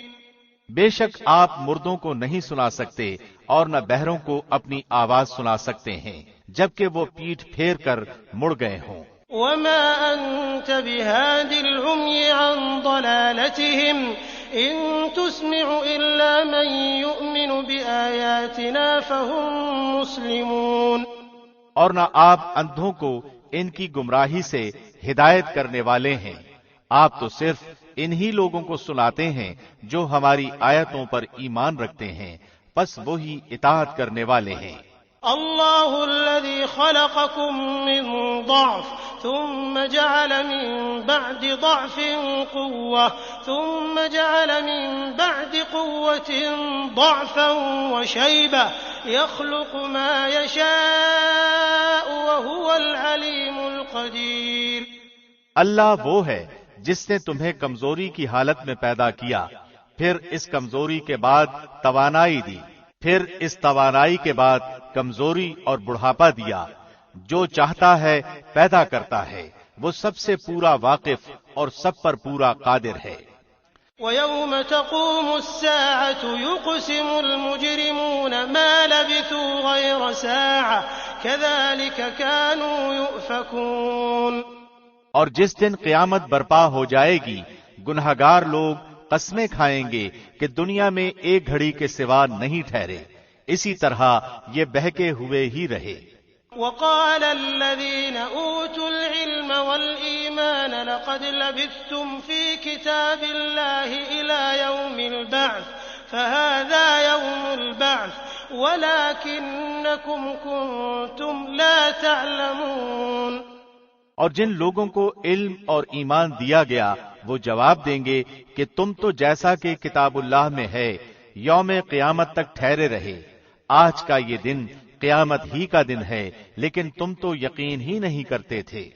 بے شک آپ مردوں کو نہیں سنا سکتے اور نہ بہروں کو اپنی آواز سنا سکتے ہیں جبکہ وہ پیٹھ پھیر کر مڑ گئے ہوں۔ وَمَا أَنْتَ بِهَادِ الْعُمْيِ عَنْ ضَلَالَتِهِمْ إِن تُسْمِعُ إِلَّا مَن يُؤْمِنُ بِآيَاتِنَا فَهُم مُّسْلِمُونَ۔ اور نہ آپ اندھوں کو ان کی گمراہی سے ہدایت کرنے والے ہیں، آپ تو صرف انہی لوگوں کو سناتے ہیں جو ہماری آیتوں پر ایمان رکھتے ہیں، پس وہی اطاعت کرنے والے ہیں۔ اللہ الذي خلقكم من ضعف ثم جعل من بعد ضعف قوة ثم جعل من بعد قوة ضعفا وشيبة يخلق ما يشاء وهو العليم القدير۔ اللہ وہ ہے جس نے تمہیں کمزوری کی حالت میں پیدا کیا، پھر اس کمزوری کے بعد توانائی دی، پھر اس توانائی کے بعد کمزوری اور بڑھاپا دیا، جو چاہتا ہے پیدا کرتا ہے، وہ سب سے پورا واقف اور سب پر پورا قادر ہے۔ وَيَوْمَ تَقُومُ السَّاعَةُ يُقْسِمُ الْمُجْرِمُونَ مَا لَبِثُوا غَيْرَ سَاعَةٍ كَذَلِكَ كَانُوا يُؤْفَكُونَ۔ اور جس دن قیامت برپا ہو جائے گی گنہگار لوگ قسمیں کھائیں گے کہ دنیا میں ایک گھڑی کے سوا نہیں ٹھہرے، اسی طرح یہ بہکے ہوئے ہی رہے۔ وقال الذين أوتوا العلم والإيمان لقد لبثتم في كتاب الله إلى يوم البعث فهذا يوم البعث ولكنكم كنتم لا تعلمون۔ اور جن لوگوں کو علم اور ایمان دیا گیا وہ جواب دیں گے کہ تم تو جیسا کہ کتاب اللہ میں ہے یوم قیامت تک ٹھہرے رہے، آج کا یہ دن قیامت ہی کا دن ہے لیکن تم تو یقین ہی نہیں کرتے تھے۔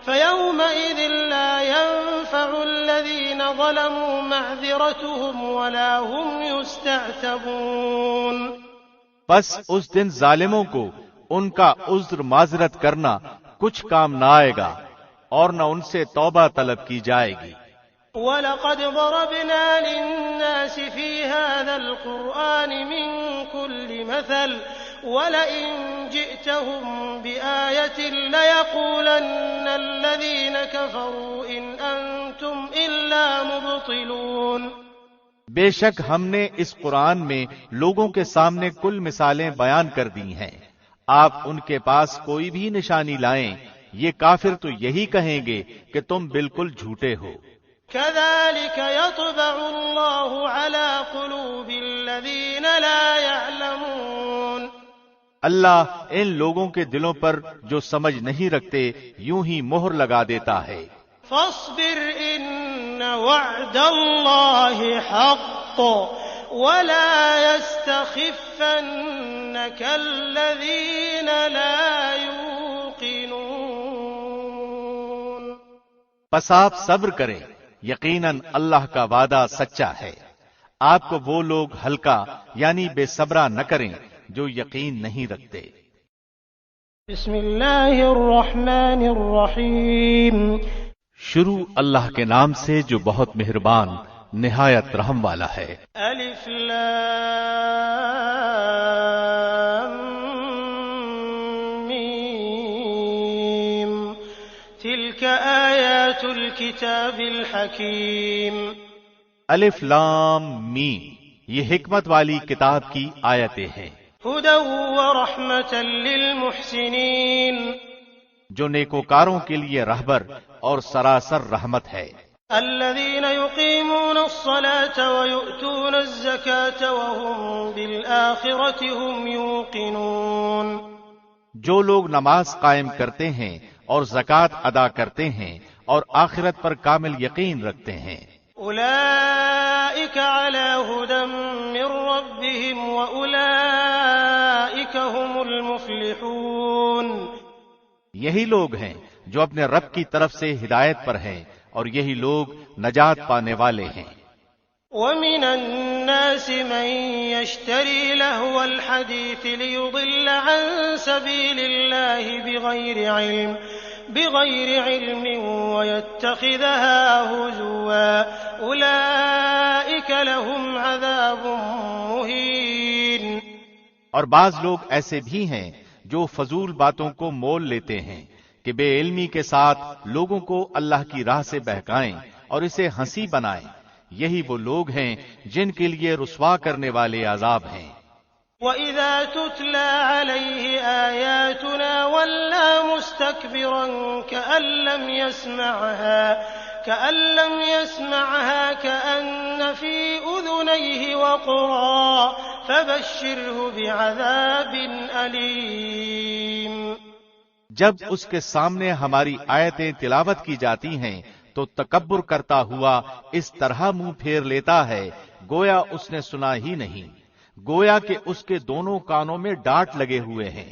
فَيَوْمَئِذٍ لَّا يَنفَعُ الَّذِينَ ظَلَمُوا مَعْذِرَتُهُمْ وَلَا هُمْ يُسْتَعْتَبُونَ۔ بس اس دن ظالموں کو ان کا عذر معذرت کرنا کچھ کام نہ آئے گا اور نہ ان سے توبہ طلب کی جائے گی۔ وَلَقَدْ ضَرَبْنَا لِلنَّاسِ فِي هَذَا القرآن من كل مثل ولئن جئتهم بآية ليقولن الذين كفروا إن أنتم إلا مبطلون۔ بے شک ہم نے اس قرآن میں لوگوں کے سامنے کل مثالیں بیان کر دی ہیں، آپ ان کے پاس کوئی بھی نشانی لائیں، یہ کافر تو یہی کہیں گے کہ تم بالکل جھوٹے ہو۔ كذلك يطبع الله على قلوب الذين لا يعلمون۔ اللہ ان لوگوں کے دلوں پر جو سمجھ نہیں رکھتے یوں ہی مہر لگا دیتا ہے۔ فاصبر إن وعد الله حق ولا يستخفنك الذين لا يوقنون۔ پس آپ صبر کریں، یقیناً اللہ کا وعدہ سچا ہے، آپ کو وہ لوگ ہلکا یعنی بے صبرا نہ کریں جو یقین نہیں رکھتے۔ بسم اللہ الرحمن الرحیم۔ شروع اللہ کے نام سے جو بہت مہربان نہایت رحم والا ہے۔ الف لام میم تلک آیات الکتاب الحکیم۔ الف لام میم، یہ حکمت والی کتاب کی آیتیں ہیں۔ ہدی ورحمۃ للمحسنین، جو نیکوکاروں کے لیے رہبر اور سراسر رحمت ہے۔ الذین یقیمون الصلاة ویؤتون الزکاة وهم بالآخرة هم یوقنون، جو لوگ نماز قائم کرتے ہیں اور زکوٰۃ ادا کرتے ہیں اور آخرت پر کامل یقین رکھتے ہیں۔ اولئک علی ھدی من ربهم واولئک هم المفلحون، یہی لوگ ہیں جو اپنے رب کی طرف سے ہدایت پر ہیں اور یہی لوگ نجات پانے والے ہیں۔ ومن الناس من يشتري لهو الحديث ليضل عن سبيل الله بغير علم ويتخذها هزوا أولئك لهم عذاب مهين۔ اور بعض لوگ ایسے بھی ہیں جو فضول باتوں کو مول لیتے ہیں کہ بے علمی کے ساتھ لوگوں کو اللہ کی راہ سے بہکائیں اور اسے ہنسی بنائیں، یہی وہ لوگ ہیں جن کے لیے رسوا کرنے والے عذاب ہیں۔ وَإِذَا تُتْلَى عَلَيْهِ آيَاتُنَا وَلَّى مُسْتَكْبِرًا كَأَن لَّمْ يَسْمَعْهَا كَأَنَّ فِي أُذُنَيْهِ وَقْرًا فَبَشِّرْهُ بِعَذَابٍ أَلِيمٍ۔ جب اس کے سامنے ہماری آیتیں تلاوت کی جاتی ہیں تو تکبر کرتا ہوا اس طرح منہ پھیر لیتا ہے گویا اس نے سنا ہی نہیں، گویا کہ اس کے دونوں کانوں میں ڈانٹ لگے ہوئے ہیں۔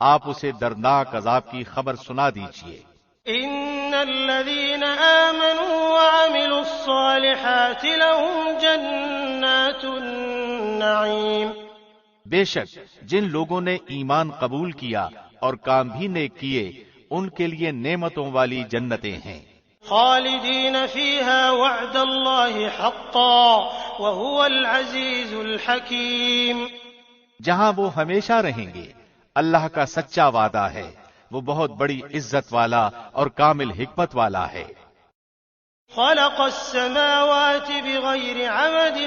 آپ اسے دردناک عذاب کی خبر سنا دیجیے۔ ان الذين آمنوا وعملوا الصالحات لهم جنات النعيم، بے شک جن لوگوں نے ایمان قبول کیا اور کام بھی نیک کیے ان کے لیے نعمتوں والی جنتیں ہیں۔ خالدین فیہا وعد اللہ حقا وہو العزیز الحکیم، جہاں وہ ہمیشہ رہیں گے، اللہ کا سچا وعدہ ہے، وہ بہت بڑی عزت والا اور کامل حکمت والا ہے۔ خلق السماوات بغير عمد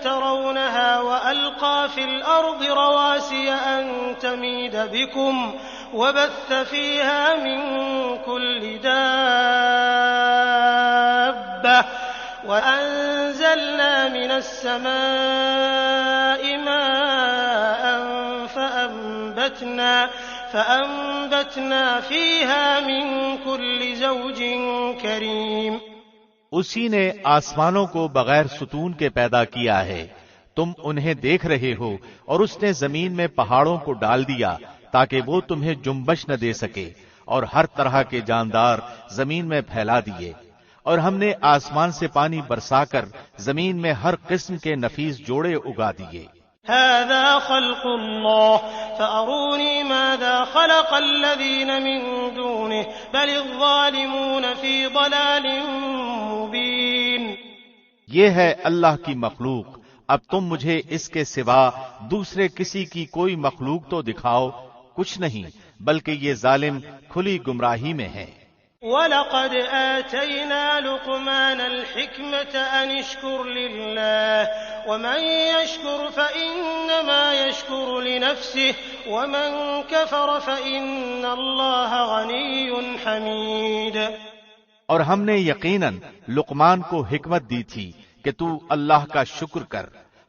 ترونها وألقى في الأرض رواسي أن تميد بكم وبث فيها من كل دابة وأنزلنا من السماء ماء فأنبتنا فيها من كل زوج كريم، اسی نے آسمانوں کو بغیر ستون کے پیدا کیا ہے، تم انہیں دیکھ رہے ہو، اور اس نے زمین میں پہاڑوں کو ڈال دیا تاکہ وہ تمہیں جنبش نہ دے سکے، اور ہر طرح کے جاندار زمین میں پھیلا دیے، اور ہم نے آسمان سے پانی برسا کر زمین میں ہر قسم کے نفیس جوڑے اگا دیے۔ هذا خلق الله فأروني ماذا خلق الذين من دونه بل الظالمون في ضلال مبين، یہ ہے اللہ کی مخلوق، اب تم مجھے اس کے سوا دوسرے کسی کی کوئی مخلوق تو دکھاؤ، کچھ نہیں، بلکہ یہ ظالم کھلی گمراہی میں ہے۔ وَلَقَدْ آتَيْنَا لُقْمَانَ الْحِكْمَةَ أَنِ اشْكُرْ لِلَّهِ وَمَنْ يَشْكُرْ فَإِنَّمَا يَشْكُرُ لِنَفْسِهِ وَمَنْ كَفَرَ فَإِنَّ اللَّهَ غَنِيٌّ حَمِيدٌ۔ اور ہم نے یقیناً لقمان کو حکمت دی تھی کہ تو اللہ کا شکر کر،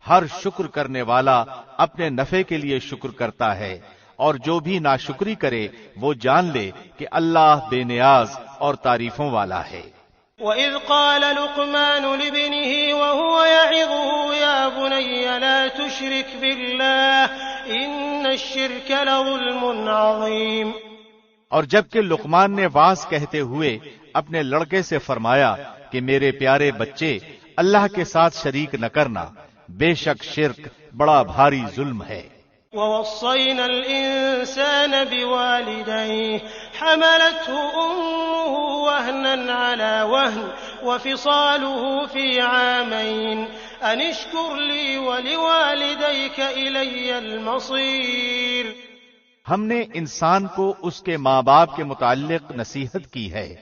ہر شکر کرنے والا اپنے نفع کے لیے شکر کرتا ہے، اور جو بھی ناشکری کرے وہ جان لے کہ اللہ بے نیاز اور تعریفوں والا ہے۔ وَإِذْ قَالَ لُقْمَانُ لِابْنِهِ وَهُوَ يَعِظُهُ يَا بُنَيَّ لَا تُشْرِكْ بِاللَّهِ إِنَّ الشِّرْكَ لَظُلْمٌ عَظِيمٌ۔ اور جبکہ لقمان نے واعظ کہتے ہوئے اپنے لڑکے سے فرمایا کہ میرے پیارے بچے، اللہ کے ساتھ شریک نہ کرنا، بے شک شرک بڑا بھاری ظلم ہے۔ وَوَصَّيْنَا الْإِنسَانَ بِوَالِدَيْهِ حَمَلَتْهُ أُمُّهُ وَهْنًا عَلَى وَهْنٍ وَفِصَالُهُ فِي عَامَيْنِ أَنِ اشْكُرْ لِي وَلِوَالِدَيْكَ إِلَيَّ الْمَصِيرُ۔ ہم نے انسان کو اس کے ماں باپ کے متعلق نصیحت کی ہے،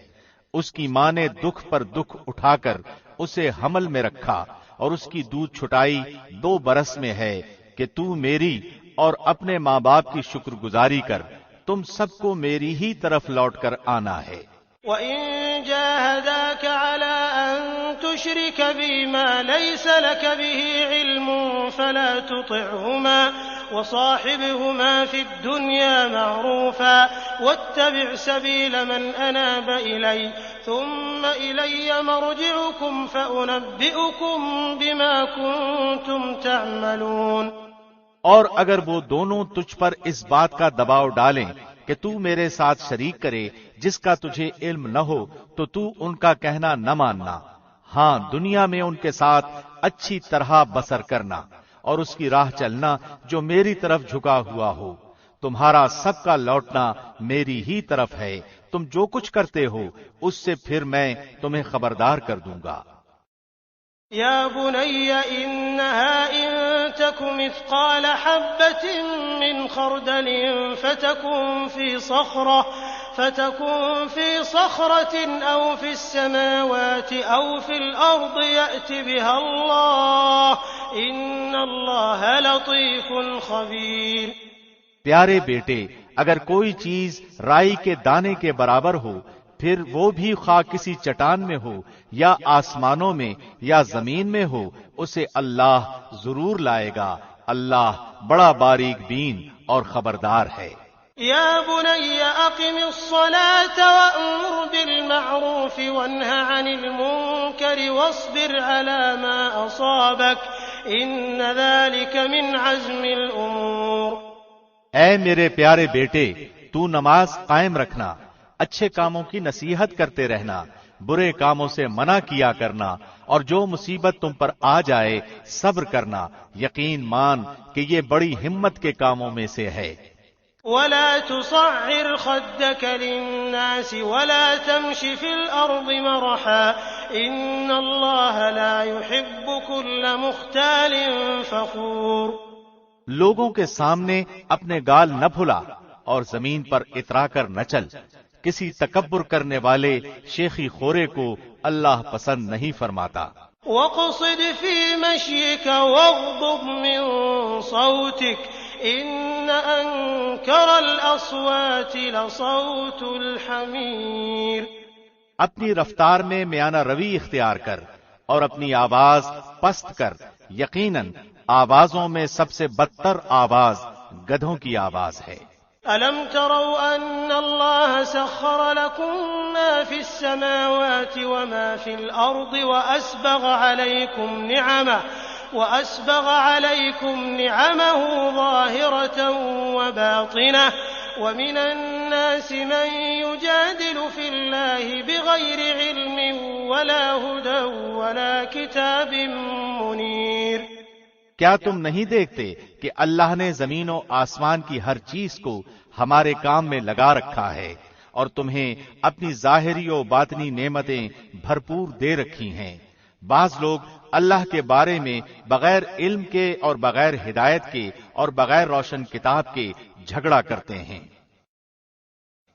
اس کی ماں نے دکھ پر دکھ اٹھا کر اسے حمل میں رکھا، اور اس کی دودھ چھٹائی 2 برس میں ہے کہ تو میری اور اپنے ماں باپ کی شکر گزاری کر، تم سب کو میری ہی طرف لوٹ کر آنا ہے۔ وَإِن جَاهَدَاكَ عَلَىٰ أَن تُشْرِكَ بِي مَا لَيْسَ لَكَ بِهِ عِلْمٌ فَلَا تُطِعْهُمَا وَصَاحِبْهُمَا فِي الدُّنْيَا مَعْرُوفًا وَاتَّبِعْ سَبِيلَ مَنْ أَنَابَ إِلَيَّ ثُمَّ إِلَيَّ مَرْجِعُكُمْ فَأُنَبِّئُكُمْ بِمَا كُنتُمْ تَعْمَلُونَ۔ اور اگر وہ دونوں تجھ پر اس بات کا دباؤ ڈالیں کہ تو میرے ساتھ شریک کرے جس کا تجھے علم نہ ہو، تو تو ان کا کہنا نہ ماننا، ہاں دنیا میں ان کے ساتھ اچھی طرح بسر کرنا، اور اس کی راہ چلنا جو میری طرف جھکا ہوا ہو۔ تمہارا سب کا لوٹنا میری ہی طرف ہے، تم جو کچھ کرتے ہو اس سے پھر میں تمہیں خبردار کر دوں گا۔ يا بني إنها إن تك مثقال حبة من خردل فتكن في صخرة أو في السماوات أو في الأرض يأت بها الله إن الله لطيف خبير۔ پیارے بیٹے، اگر کوئی چیز رائی کے دانے کے برابر ہو، پھر وہ بھی خواہ کسی چٹان میں ہو یا آسمانوں میں یا زمین میں ہو، اسے اللہ ضرور لائے گا، اللہ بڑا باریک بین اور خبردار ہے۔ یا بنی اقم الصلاة وأمر بالمعروف وانہ عن المنکر واصبر على ما أصابك ان ذلك من عزم الامور۔ اے میرے پیارے بیٹے، تو نماز قائم رکھنا، اچھے کاموں کی نصیحت کرتے رہنا، برے کاموں سے منع کیا کرنا، اور جو مصیبت تم پر آ جائے صبر کرنا، یقین مان کہ یہ بڑی ہمت کے کاموں میں سے ہے۔ ولا تصعر خدك للناس ولا تمش في الأرض مرحا إن الله لا يحب كل مختال فخور۔ لوگوں کے سامنے اپنے گال نہ پھلا اور زمین پر اترا کر نہ چل، کسی تکبر کرنے والے شیخی خورے کو اللہ پسند نہیں فرماتا۔ وَاقْصِدْ فِي مَشْيِكَ وَاغْضُضْ مِنْ صَوْتِكَ إِنَّ أَنكَرَ الْأَصْوَاتِ لَصَوْتُ الْحَمِيرِ۔ اپنی رفتار میں میانہ روی اختیار کر اور اپنی آواز پست کر، یقیناً آوازوں میں سب سے بدتر آواز گدھوں کی آواز ہے۔ أَلَمْ تَرَوْا أَنَّ اللَّهَ سَخَّرَ لَكُم مَّا فِي السَّمَاوَاتِ وَمَا فِي الْأَرْضِ وَأَسْبَغَ عَلَيْكُمْ نِعَمَهُ ظَاهِرَةً وَبَاطِنَةً وَمِنَ النَّاسِ مَن يُجَادِلُ فِي اللَّهِ بِغَيْرِ عِلْمٍ وَلَا هُدًى وَلَا كِتَابٍ مُنِيرٍ۔ کیا تم نہیں دیکھتے کہ اللہ نے زمین و آسمان کی ہر چیز کو ہمارے کام میں لگا رکھا ہے، اور تمہیں اپنی ظاہری و باطنی نعمتیں بھرپور دے رکھی ہیں، بعض لوگ اللہ کے بارے میں بغیر علم کے اور بغیر ہدایت کے اور بغیر روشن کتاب کے جھگڑا کرتے ہیں۔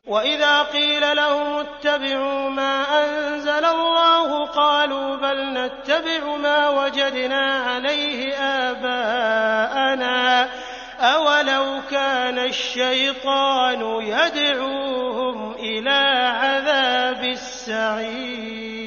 وَإِذَا قِيلَ لَهُمُ اتَّبِعُوا مَا أَنزَلَ اللَّهُ قَالُوا بَلْ نَتَّبِعُ مَا وَجَدْنَا عَلَيْهِ آبَاءَنَا أَوَلَوْ كَانَ الشَّيْطَانُ يَدْعُوهُمْ إِلَى عَذَابِ السَّعِيرِ۔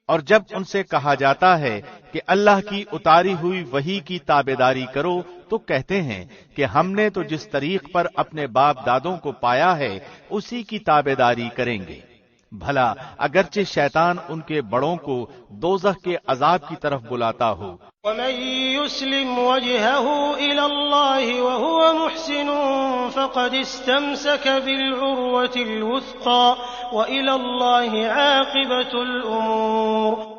اور جب ان سے کہا جاتا ہے کہ اللہ کی اتاری ہوئی وحی کی تابعداری کرو تو کہتے ہیں کہ ہم نے تو جس طریق پر اپنے باپ دادوں کو پایا ہے اسی کی تابعداری کریں گے۔ بھلا اگرچہ شیطان ان کے بڑوں کو دوزخ کے عذاب کی طرف بلاتا ہو۔ وَمَن يُسْلِمْ وَجْهَهُ إِلَى اللَّهِ وَهُوَ مُحْسِنٌ فَقَدِ اسْتَمْسَكَ بِالْعُرْوَةِ الْوُثْقَى وَإِلَى اللَّهِ عَاقِبَةُ الْأُمُورِ۔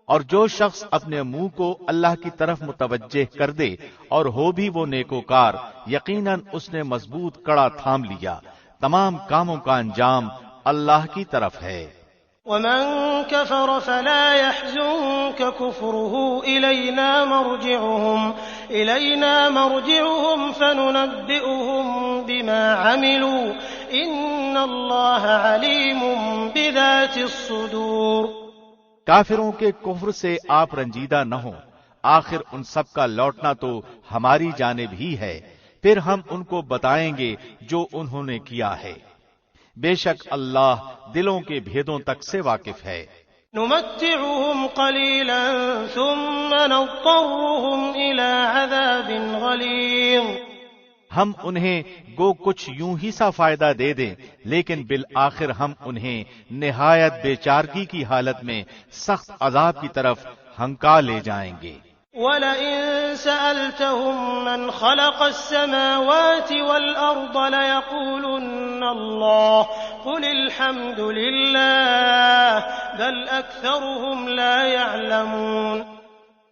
اور جو شخص اپنے منہ کو اللہ کی طرف متوجہ کر دے اور ہو بھی وہ نیکوکار، یقیناً اس نے مضبوط کڑا تھام لیا، تمام کاموں کا انجام اللہ کی طرف ہے۔ وَمَن كَفَرَ فَلَا يَحْزُنكَ كُفْرُهُ إِلَيْنَا مَرْجِعُهُمْ فَنُنَبِّئُهُم بِمَا عَمِلُوا إِنَّ اللَّهَ عَلِيمٌ بِذَاتِ الصُّدُورِ۔ کافروں کے کفر سے آپ رنجیدہ نہ ہوں، آخر ان سب کا لوٹنا تو ہماری جانب ہی ہے، پھر ہم ان کو بتائیں گے جو انہوں نے کیا ہے۔ بے شک اللہ دلوں کے بھیدوں تک سے واقف ہے۔ نمتعهم قليلا ثم نضطرهم إلى عذاب غليظ۔ ہم انہیں گو کچھ یوں ہی سا فائدہ دے دیں، لیکن بالآخر ہم انہیں نہایت بے چارگی کی حالت میں سخت عذاب کی طرف ہنکا لے جائیں گے۔ وَلَئِن سَأَلْتَهُم مَّنْ خَلَقَ السَّمَاوَاتِ وَالْأَرْضَ لَيَقُولُنَّ اللَّهُ قُلِ الْحَمْدُ لِلَّهِ بَلْ أَكْثَرُهُمْ لَا يَعْلَمُونَ۔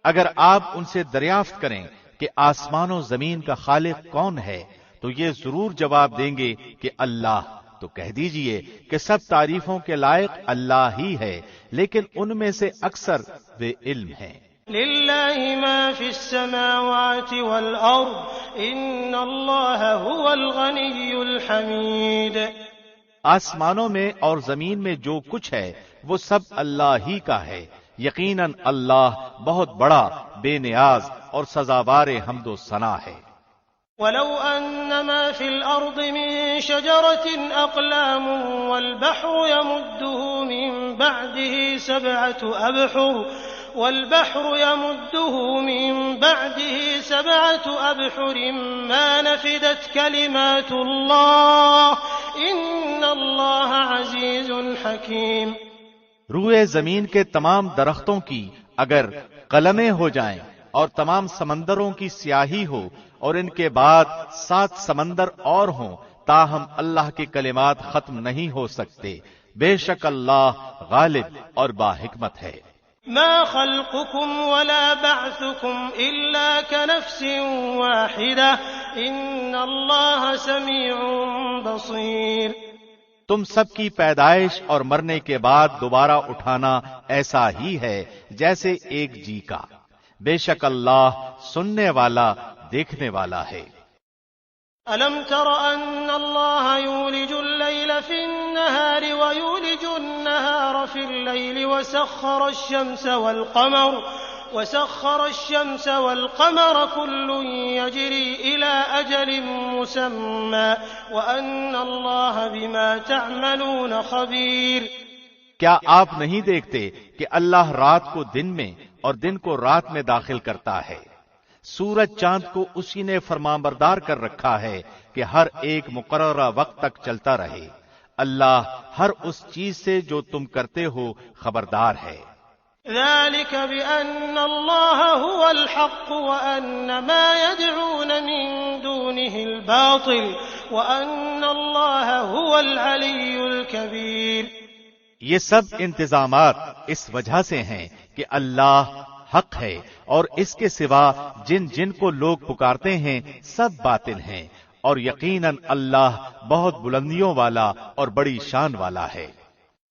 اگر آپ ان سے دریافت کریں کہ آسمان و زمین کا خالق کون ہے تو یہ ضرور جواب دیں گے کہ اللہ، تو کہہ دیجئے کہ سب تعریفوں کے لائق اللہ ہی ہے، لیکن ان میں سے اکثر بے علم ہیں۔ لِلَّهِ مَا فِي السَّمَاوَاتِ وَالْأَرْضِ إِنَّ اللَّهَ هُوَ الْغَنِيُّ الْحَمِيدُ۔ آسمانوں میں اور زمین میں جو کچھ ہے وہ سب اللہ ہی کا ہے، یقیناً اللہ بہت بڑا، بے نیاز اور سزاوار حمد و ثنا ہے۔ وَلَوْ أَنَّ مَا فِي الْأَرْضِ مِن شَجَرَةٍ أَقْلَامٌ وَالْبَحْرُ يَمُدُّهُ مِن بَعْدِهِ سَبْعَةُ أَبْحُرٍ مَا نَفِدَتْ كَلِمَاتُ اللَّهِ إِنَّ اللَّهَ عَزِيزٌ حَكِيمٌ۔ روئے زمین کے تمام درختوں کی اگر قلمیں ہو جائیں اور تمام سمندروں کی سیاہی ہو اور ان کے بعد 7 سمندر اور ہوں، تاہم اللہ کے کلمات ختم نہیں ہو سکتے، بے شک اللہ غالب اور باحکمت ہے۔ ما خلقكم ولا بعثكم إلا كنفس واحدة إن الله سميع بصير۔ تم سب کی پیدائش اور مرنے کے بعد دوبارہ اٹھانا ایسا ہی ہے جیسے ایک جی کا، بے شک اللہ سننے والا، دیکھنے والا ہے۔ أَلَمْ تَرَ أَنَّ اللَّهَ يُولِجُ اللَّيْلَ فِي النَّهَارِ وَيُولِجُ النَّهَارَ فِي اللَّيْلِ وَسَخَّرَ الشَّمْسَ وَالْقَمَرَ كُلٌّ يَجْرِي إِلَى أَجَلٍ مُّسَمًّى وَأَنَّ اللَّهَ بِمَا تَعْمَلُونَ خَبِيرٌ۔ کیا آپ نہیں دیکھتے کہ اللہ رات کو دن میں اور دن کو رات میں داخل کرتا ہے؟ سورج چاند کو اسی نے فرمانبردار کر رکھا ہے کہ ہر ایک مقررہ وقت تک چلتا رہے۔ اللہ ہر اس چیز سے جو تم کرتے ہو خبردار ہے۔ ذلك بأن الله هو الحق وأن ما يدعون من دونه الباطل وأن الله هو العلي الكبير۔ یہ سب انتظامات اس وجہ سے ہیں کہ اللہ حق ہے اور اس کے سوا جن جن کو لوگ پکارتے ہیں سب باطل ہیں، اور یقیناً اللہ بہت بلندیوں والا اور بڑی شان والا ہے۔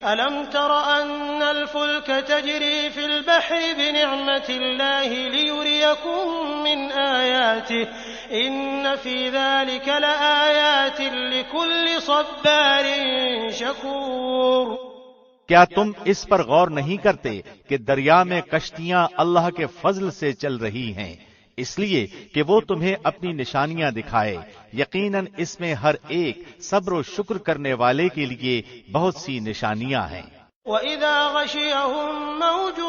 ألم تر أن الفلك تجري في البحر بنعمة الله ليريكم من آياته إن في ذلك لآيات لكل صبار شكور۔ کیا تم اس پر غور نہیں کرتے کہ دریا میں کشتیاں اللہ کے فضل سے چل رہی ہیں، اس لیے کہ وہ تمہیں اپنی نشانیاں دکھائے، یقیناً اس میں ہر ایک صبر و شکر کرنے والے کے لیے بہت سی نشانیاں ہیں۔ وَإِذَا غَشِيَهُم مَّوْجٌ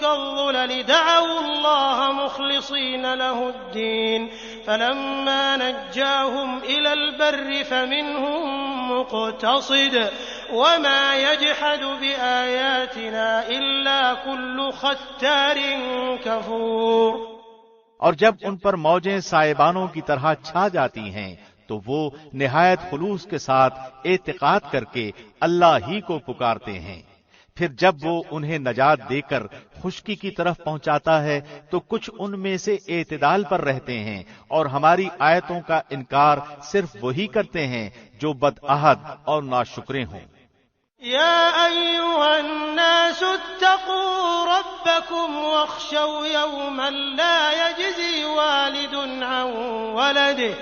كَالظُّلَلِ دَعَوُا اللَّهَ مُخْلِصِينَ لَهُ الدِّينَ فَلَمَّا نَجَّاهُمْ إِلَى الْبَرِّ فَمِنْهُم مُّقْتَصِدٌ وَمَا يَجْحَدُ بِآيَاتِنَا إِلَّا كُلُّ خَتَّارٍ كَفُورٍ۔ اور جب ان پر موجیں سائبانوں کی طرح چھا جاتی ہیں تو وہ نہایت خلوص کے ساتھ اعتقاد کر کے اللہ ہی کو پکارتے ہیں، پھر جب وہ انہیں نجات دے کر خشکی کی طرف پہنچاتا ہے تو کچھ ان میں سے اعتدال پر رہتے ہیں اور ہماری آیتوں کا انکار صرف وہی کرتے ہیں جو بدعہد اور ناشکرے ہوں۔ يا أيها الناس اتقوا ربكم واخشوا يوما لا يجزي والد عن ولده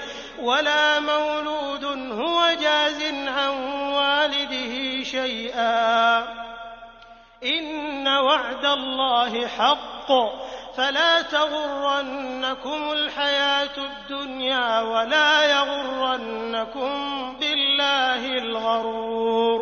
ولا مولود هو جاز عن والده شيئا إن وعد الله حق فلا تغرنكم الحياة الدنيا ولا يغرنكم بالله الغرور۔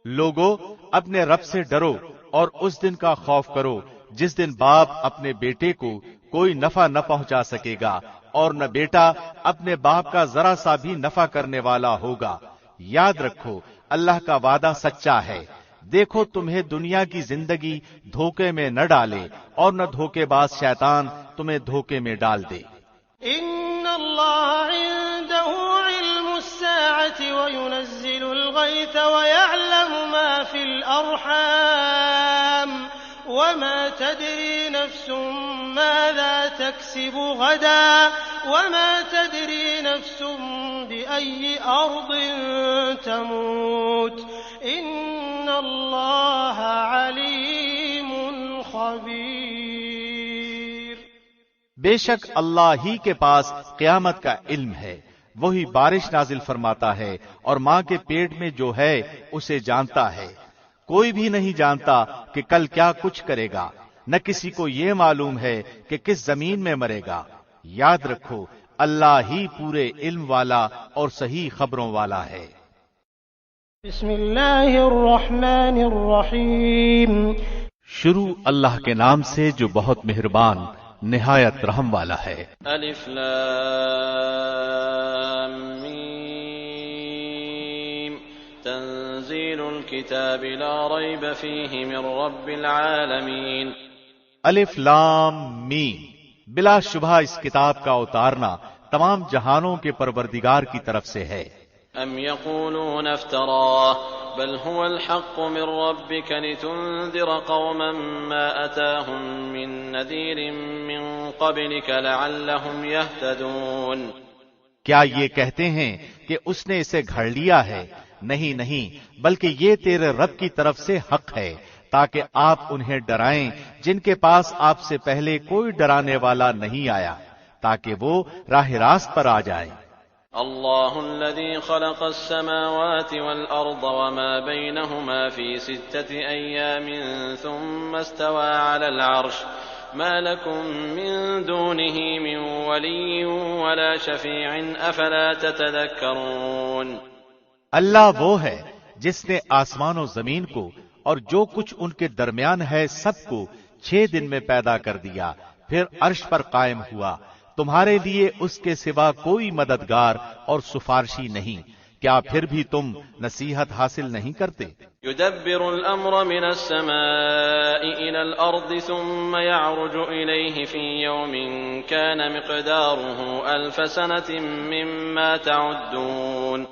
لوگو اپنے رب سے ڈرو اور اس دن کا خوف کرو جس دن باپ اپنے بیٹے کو کوئی نفع نہ پہنچا سکے گا اور نہ بیٹا اپنے باپ کا ذرا سا بھی نفع کرنے والا ہوگا۔ یاد رکھو اللہ کا وعدہ سچا ہے، دیکھو تمہیں دنیا کی زندگی دھوکے میں نہ ڈالے اور نہ دھوکے باز شیطان تمہیں دھوکے میں ڈال دے۔ ان اللہ عنده علم الساعة وينزل الغيث ويعلم ما في الأرحام وما تدري نفس ماذا تكسب غدا وما تدري نفس بأي أرض تموت إن الله عليم خبير۔ بے شک اللہ ہی کے پاس قیامت کا علم ہے، وہی بارش نازل فرماتا ہے اور ماں کے پیٹ میں جو ہے اسے جانتا ہے۔ کوئی بھی نہیں جانتا کہ کل کیا کچھ کرے گا، نہ کسی کو یہ معلوم ہے کہ کس زمین میں مرے گا۔ یاد رکھو اللہ ہی پورے علم والا اور صحیح خبروں والا ہے۔ بسم اللہ الرحمن الرحیم۔ شروع اللہ کے نام سے جو بہت مہربان نہایت رحم والا ہے۔ الف لام میم تنزیل الكتاب لا ریب فیہ من رب العالمین۔ الف لام میم، بلا شبہ اس کتاب کا اتارنا تمام جہانوں کے پروردگار کی طرف سے ہے۔ ام یقولون افتراه بل هو الحق من ربك لتنذر قوما ما أتاهم من نذير من قبلك لعلهم يهتدون۔ کیا یہ کہتے ہیں کہ اس نے اسے گھڑ لیا ہے؟ نہیں نہیں، بلکہ یہ تیرے رب کی طرف سے حق ہے تاکہ آپ انہیں ڈرائیں جن کے پاس آپ سے پہلے کوئی ڈرانے والا نہیں آیا، تاکہ وہ راہ راست پر آ جائیں۔ اللہ الذي خلق السماوات والأرض وما بينهما في 6 أيام ثم استوى على العرش ما لكم من دونه من ولي ولا شفيع أفلا تتذكرون۔ اللہ وہ ہے جس نے آسمان و زمین کو اور جو کچھ ان کے درمیان ہے سب کو 6 دن میں پیدا کر دیا، پھر عرش پر قائم ہوا، تمہارے لیے اس کے سوا کوئی مددگار اور سفارشی نہیں، کیا پھر بھی تم نصیحت حاصل نہیں کرتے؟ يدبر الأمر من السماء إلى الأرض ثم يعرج إليه في يوم كان مقداره 1000 سنة مما تعدون۔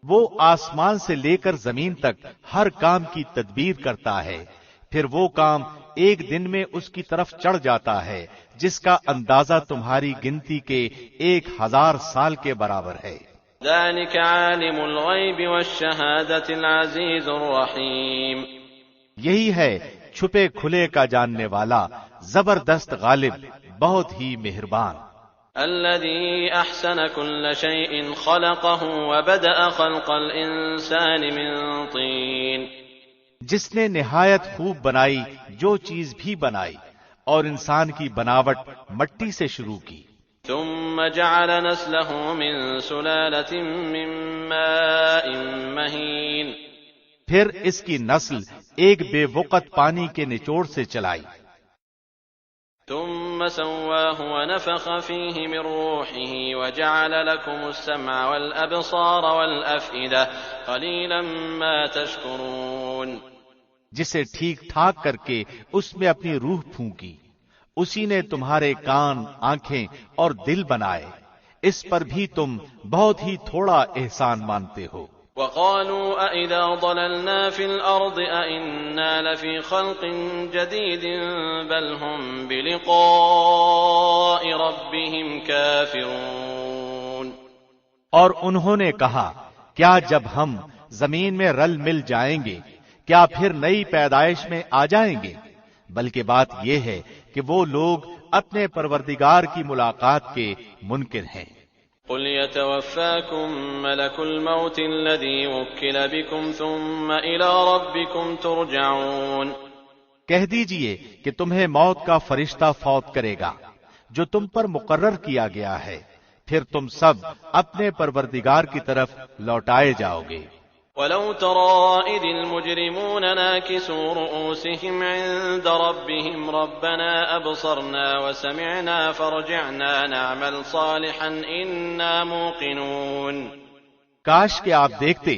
وہ آسمان سے لے کر زمین تک ہر کام کی تدبیر کرتا ہے، پھر وہ کام ایک دن میں اس کی طرف چڑھ جاتا ہے جس کا اندازہ تمہاری گنتی کے 1000 سال کے برابر ہے۔ ذلك عالم الغیب والشہادۃ العزیز الرحیم، یہی ہے چھپے کھلے کا جاننے والا، زبردست غالب، بہت ہی مہربان۔ الذي احسن كل شيء خلقه وبدأ خلق الانسان من طين، جس نے نہایت خوب بنائی جو چیز بھی بنائی، اور انسان کی بناوٹ مٹی سے شروع کی۔ ثم جعل نسله من سلالة من ماء مهين، پھر اس کی نسل ایک بے وقت پانی کے نچوڑ سے چلائی۔ ثم سواه ونفخ فيه من روحه وجعل لكم السمع والأبصار والأفئدة قليلا ما تشكرون، جسے ٹھیک ٹھاک کر کے اس میں اپنی روح پھونکی، اسی نے تمہارے کان، آنکھیں اور دل بنائے، اس پر بھی تم بہت ہی تھوڑا احسان مانتے ہو۔ وقالوا أإذا ضللنا في الأرض أإنا لفي خلق جديد بل هم بلقاء ربهم كافرون، اور انہوں نے کہا کیا جب ہم زمین میں رل مل جائیں گے کیا پھر نئی پیدائش میں آ جائیں گے؟ بلکہ بات یہ ہے کہ وہ لوگ اپنے پروردگار کی ملاقات کے منکر ہیں۔ قل يتوفاكم ملك الموت الذي وكل بكم ثم إلى ربكم ترجعون، کہہ دیجئے کہ تمہیں موت کا فرشتہ فوت کرے گا جو تم پر مقرر کیا گیا ہے، پھر تم سب اپنے پروردگار کی طرف لوٹائے جاؤ گے۔ وَلَوْ تَرَىٰ إِذِ الْمُجْرِمُونَ نَاكِسُو رُءُوسِهِمْ عِندَ رَبِّهِمْ رَبَّنَا أَبْصَرْنَا وَسَمِعْنَا فَارْجِعْنَا نَعْمَلْ صَالِحًا إِنَّا مُوقِنُونَ، کاش کہ آپ دیکھتے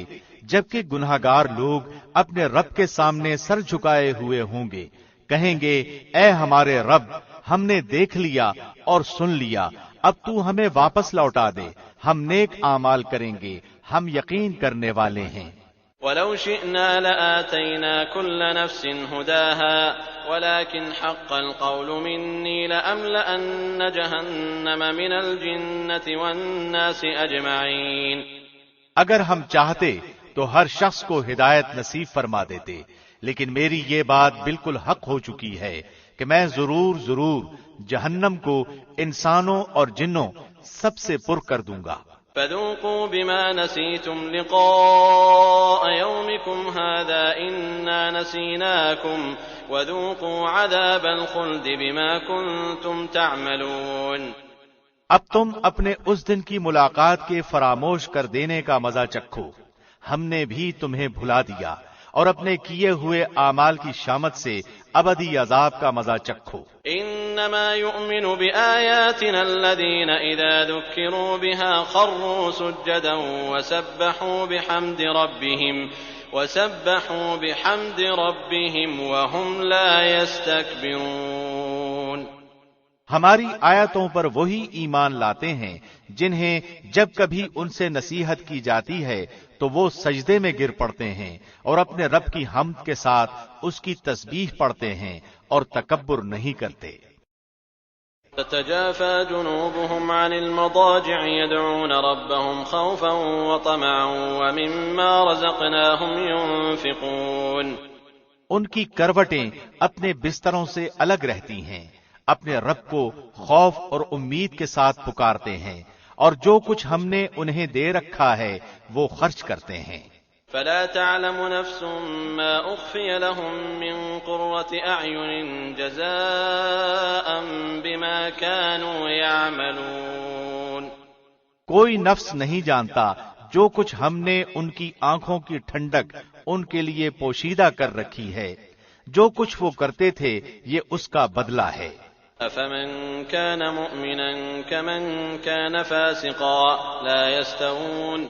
جبکہ گناہگار لوگ اپنے رب کے سامنے سر جھکائے ہوئے ہوں گے، کہیں گے اے ہمارے رب، ہم نے دیکھ لیا اور سن لیا، اب تو ہمیں واپس لوٹا دے، ہم نیک اعمال کریں گے، ہم یقین کرنے والے ہیں۔ وَلَوْ شِئْنَا لَآتَيْنَا كُلَّ نَفْسٍ هُدَاهَا وَلَكِنْ حَقَّ الْقَوْلُ مِنِّي لَأَمْلَأَنَّ جَهَنَّمَ مِنَ الْجِنَّةِ وَالنَّاسِ أَجْمَعِينَ، اگر ہم چاہتے تو ہر شخص کو ہدایت نصیب فرما دیتے، لیکن میری یہ بات بالکل حق ہو چکی ہے کہ میں ضرور جہنم کو انسانوں اور جنوں سب سے پر کر دوں گا۔ فَذُوقُوا بِمَا نَسِيتُمْ لِقَاءَ يَوْمِكُمْ هَذَا إِنَّا نَسِينَاكُمْ وَذُوقُوا عَذَابَ الْخُلْدِ بِمَا كُنتُمْ تَعْمَلُونَ، اب تم اپنے اس دن کی ملاقات کے فراموش کر دینے کا مزہ چکھو، ہم نے بھی تمہیں بھلا دیا، اور اپنے کیے ہوئے اعمال کی شامت سے ابدی عذاب کا مزہ چکھو۔ انما يؤمن بآياتنا الذين اذا ذكروا بها خروا سجدا وسبحوا بحمد ربهم وهم لا يستكبرون، ہماری آیتوں پر وہی ایمان لاتے ہیں جنہیں جب کبھی ان سے نصیحت کی جاتی ہے تو وہ سجدے میں گر پڑتے ہیں اور اپنے رب کی حمد کے ساتھ اس کی تسبیح پڑھتے ہیں اور تکبر نہیں کرتے۔ تتجافى جنوبهم عن المضاجع يدعون ربهم خوفا وطمعا ومما رزقناهم ينفقون، ان کی کروٹیں اپنے بستروں سے الگ رہتی ہیں، اپنے رب کو خوف اور امید کے ساتھ پکارتے ہیں، اور جو کچھ ہم نے انہیں دے رکھا ہے وہ خرچ کرتے ہیں۔ فلا تعلم نفس ما اخفي لهم من قرة اعين جزاء بما كانوا يعملون، کوئی نفس نہیں جانتا جو کچھ ہم نے ان کی آنکھوں کی ٹھنڈک ان کے لیے پوشیدہ کر رکھی ہے، جو کچھ وہ کرتے تھے یہ اس کا بدلہ ہے۔ افمن كان مؤمنا كمن كان فاسقا لا يستوون،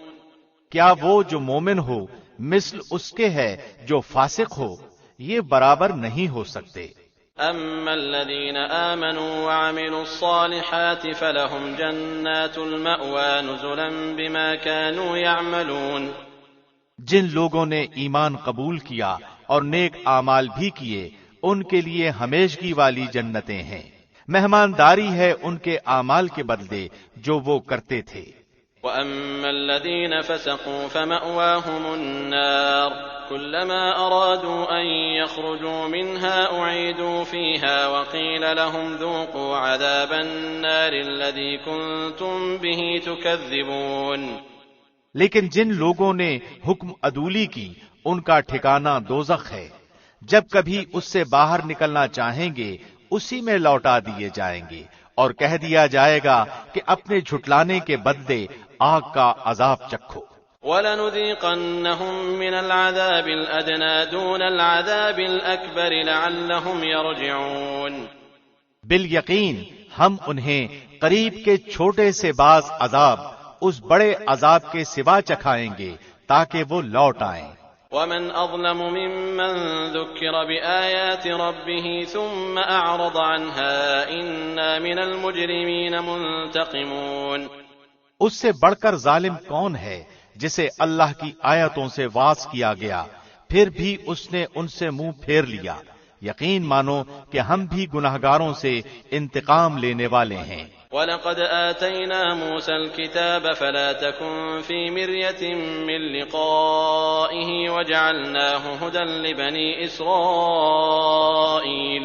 کیا وہ جو مومن ہو مثل اس کے ہے جو فاسق ہو، یہ برابر نہیں ہو سکتے۔ اما الذين آمنوا وعملوا الصالحات فلهم جنات المأوى نزلا بما كانوا يعملون، جن لوگوں نے ایمان قبول کیا اور نیک اعمال بھی کیے ان کے لیے ہمیشگی والی جنتیں ہیں، مہمانداری ہے ان کے اعمال کے بدلے جو وہ کرتے تھے۔ وأما الذين فسقوا فمأواهم النار كلما أرادوا أن يخرجوا منها أعيدوا فيها وقيل لهم ذوقوا عذاب النار الذي كنتم به تكذبون. لیکن جن لوگوں نے حکم عدولی کی ان کا ٹھکانہ دوزخ ہے. جب کبھی اس سے باہر نکلنا چاہیں گے اسی میں لوٹا دیے جائیں گے اور کہہ دیا جائے گا کہ اپنے جھٹلانے کے بدلے آگ کا عذاب چکھو. وَلَنُذِيقَنَّهُم مِّنَ الْعَذَابِ الْأَدْنَىٰ دُونَ الْعَذَابِ الْأَكْبَرِ لَعَلَّهُمْ يَرْجِعُونَ. بالیقین ہم انہیں قریب کے چھوٹے سے بعض عذاب اس بڑے عذاب کے سوا چکھائیں گے تاکہ وہ لوٹ آئیں. وَمَنْ أَظْلَمُ مِمَّنْ ذُكِّرَ بِآيَاتِ رَبِّهِ ثُمَّ أَعْرَضَ عَنْهَا إِنَّا مِنَ الْمُجْرِمِينَ مُنْتَقِمُونَ. اس سے بڑھ کر ظالم کون ہے جسے اللہ کی آیتوں سے واعظ کیا گیا پھر بھی اس نے ان سے منہ پھیر لیا. یقین مانو کہ ہم بھی گناہگاروں سے انتقام لینے والے ہیں. وَلَقَدْ آتَيْنَا مُوسَى الْكِتَابَ فَلَا تَكُنْ فِي مِرْيَةٍ مِّن لِّقَائِهِ وَجَعَلْنَاهُ هُدًى لِّبَنِي إِسْرَائِيلَ.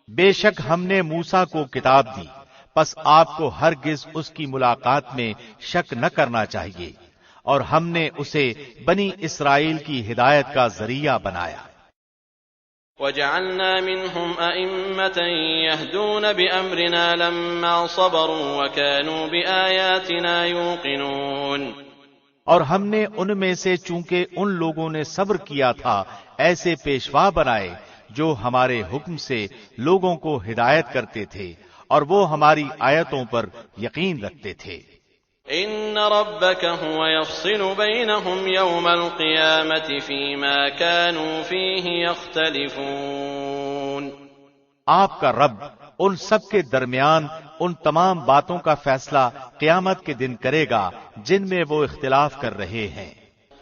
بے شک ہم نے موسیٰ کو کتاب دی پس آپ کو ہرگز اس کی ملاقات میں شک نہ کرنا چاہیے اور ہم نے اسے بنی اسرائیل کی ہدایت کا ذریعہ بنایا. وَجَعَلْنَا مِنْهُمْ أَئِمَّةً يَهْدُونَ بِأَمْرِنَا لَمَّا صَبَرُوا وَكَانُوا بِآيَاتِنَا يُوقِنُونَ. اور ہم نے ان میں سے چونکہ ان لوگوں نے صبر کیا تھا ایسے پیشوا بنائے جو ہمارے حکم سے لوگوں کو ہدایت کرتے تھے اور وہ ہماری آیتوں پر یقین رکھتے تھے. ان ربك هو يفصل بينهم يوم القيامة فيما كانوا فيه يختلفون. آپ کا رب ان سب کے درمیان ان تمام باتوں کا فیصلہ قیامت کے دن کرے گا جن میں وہ اختلاف کر رہے ہیں.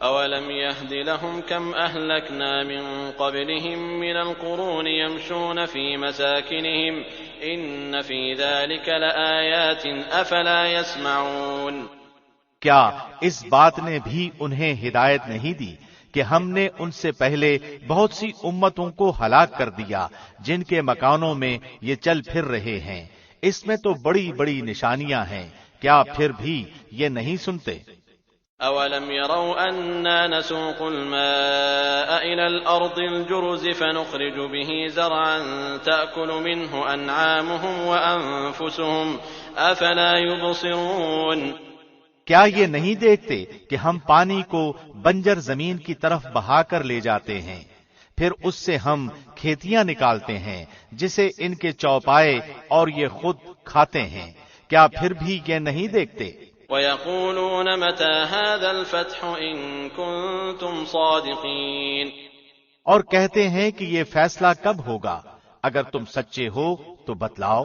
اولم يهد لهم كم اهلكنا من قبلهم من القرون يمشون في مساكنهم ان في ذلك لآيات افلا يسمعون. کیا اس بات نے بھی انہیں ہدایت نہیں دی کہ ہم نے ان سے پہلے بہت سی امتوں کو ہلاک کر دیا جن کے مکانوں میں یہ چل پھر رہے ہیں. اس میں تو بڑی بڑی نشانیاں ہیں. کیا پھر بھی یہ نہیں سنتے؟ اولم يروا اننا نسوق الماء الى الارض الجرز فنخرج به زرعا تاكل منه انعامهم وانفسهم افلا يبصرون. کیا یہ نہیں دیکھتے کہ ہم پانی کو بنجر زمین کی طرف بہا کر لے جاتے ہیں پھر اس سے ہم کھیتیاں نکالتے ہیں جسے ان کے چوپائے اور یہ خود کھاتے ہیں. کیا پھر بھی یہ نہیں دیکھتے؟ وَيَقُولُونَ مَتَى هَذَا الْفَتْحُ إِن كُنتُمْ صَادِقِينَ. اور کہتے ہیں کہ یہ فیصلہ کب ہوگا اگر تم سچے ہو تو بتلاؤ.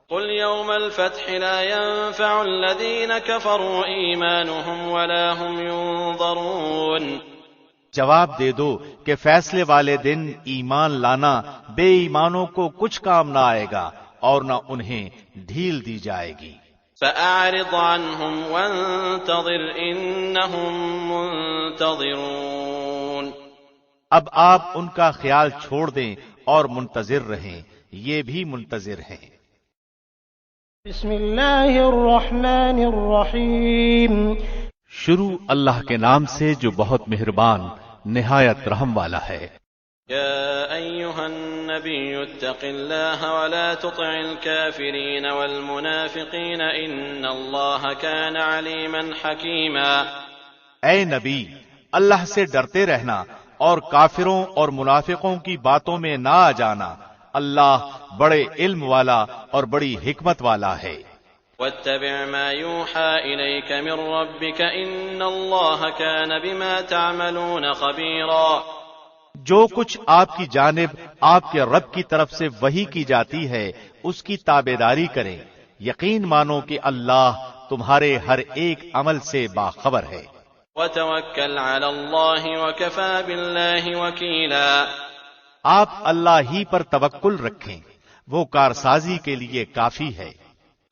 قُلْ يَوْمَ الْفَتْحِ لَا يَنفَعُ الَّذِينَ كَفَرُوا إِيمَانُهُمْ وَلَا هُمْ يُنظَرُونَ. جواب دے دو کہ فیصلے والے دن ایمان لانا بے ایمانوں کو کچھ کام نہ آئے گا اور نہ انہیں ڈھیل دی جائے گی. فَأَعْرِضْ عَنْهُمْ وَانتَظِرْ إِنَّهُمْ مُنتَظِرُونَ. اب آپ ان کا خیال چھوڑ دیں اور منتظر رہیں، یہ بھی منتظر ہیں. بسم اللہ الرحمن الرحیم. شروع اللہ کے نام سے جو بہت مہربان نہایت رحم والا ہے. يا أيها النبي اتق الله ولا تطع الكافرين والمنافقين إن الله كان عليما حكيما. اے نبی، اللہ سے ڈرتے رہنا اور کافروں اور منافقوں کی باتوں میں نہ آ جانا. اللہ بڑے علم والا اور بڑی حکمت والا ہے. واتبع ما يوحى إليك من ربك إن الله كان بما تعملون خبيرا. جو کچھ آپ کی جانب آپ کے رب کی طرف سے وحی کی جاتی ہے اس کی تابعداری کریں. یقین مانو کہ اللہ تمہارے ہر ایک عمل سے باخبر ہے. وتوکل علی اللہ وکفی باللہ وکیلا. آپ اللہ ہی پر توکل رکھیں، وہ کارسازی کے لیے کافی ہے.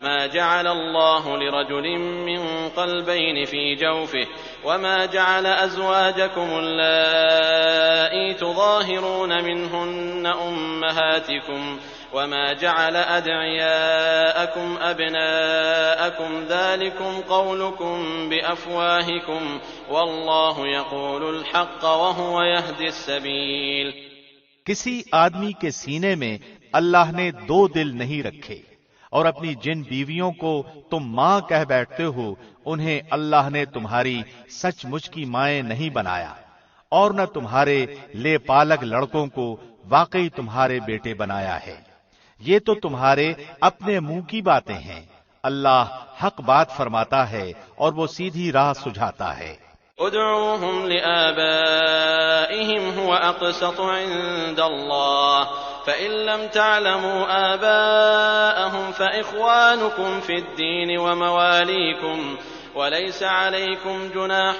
ما جعل الله لرجل من قلبين في جوفه وما جعل أزواجكم اللائي تظاهرون منهن أمهاتكم وما جعل أدعياءكم أبناءكم ذلكم قولكم بأفواهكم والله يقول الحق وهو يهدي السبيل۔ کسی آدمی کے سینے میں اللہ نے دو دل نہیں رکھے، اور اپنی جن بیویوں کو تم ماں کہہ بیٹھتے ہو انہیں اللہ نے تمہاری سچ مچ کی مائیں نہیں بنایا، اور نہ تمہارے لے پالک لڑکوں کو واقعی تمہارے بیٹے بنایا ہے۔ یہ تو تمہارے اپنے منہ کی باتیں ہیں، اللہ حق بات فرماتا ہے اور وہ سیدھی راہ سجھاتا ہے۔ ادعوهم لآبائهم هو أقسط عند الله فإن لم تعلموا آباءهم فإخوانكم في الدين ومواليكم وليس عليكم جناح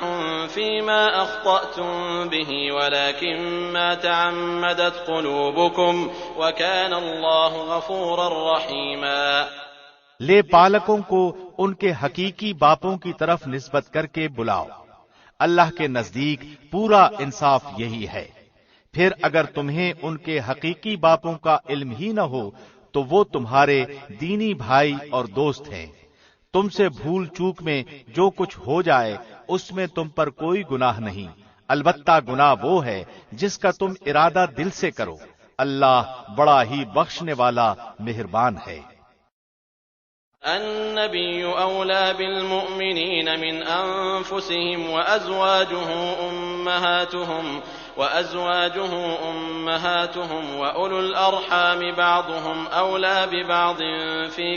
فيما أخطأتم به ولكن ما تعمدت قلوبكم وكان الله غفورا رحيما۔ لے پالکوں کو ان کے حقیقی باپوں کی طرف نسبت کر کے بلاؤ، اللہ کے نزدیک پورا انصاف یہی ہے۔ پھر اگر تمہیں ان کے حقیقی باپوں کا علم ہی نہ ہو تو وہ تمہارے دینی بھائی اور دوست ہیں۔ تم سے بھول چوک میں جو کچھ ہو جائے اس میں تم پر کوئی گناہ نہیں، البتہ گناہ وہ ہے جس کا تم ارادہ دل سے کرو، اللہ بڑا ہی بخشنے والا مہربان ہے۔ النبي أولى بالمؤمنين من أنفسهم وأزواجه أمهاتهم وأولو الأرحام بعضهم أولى ببعض في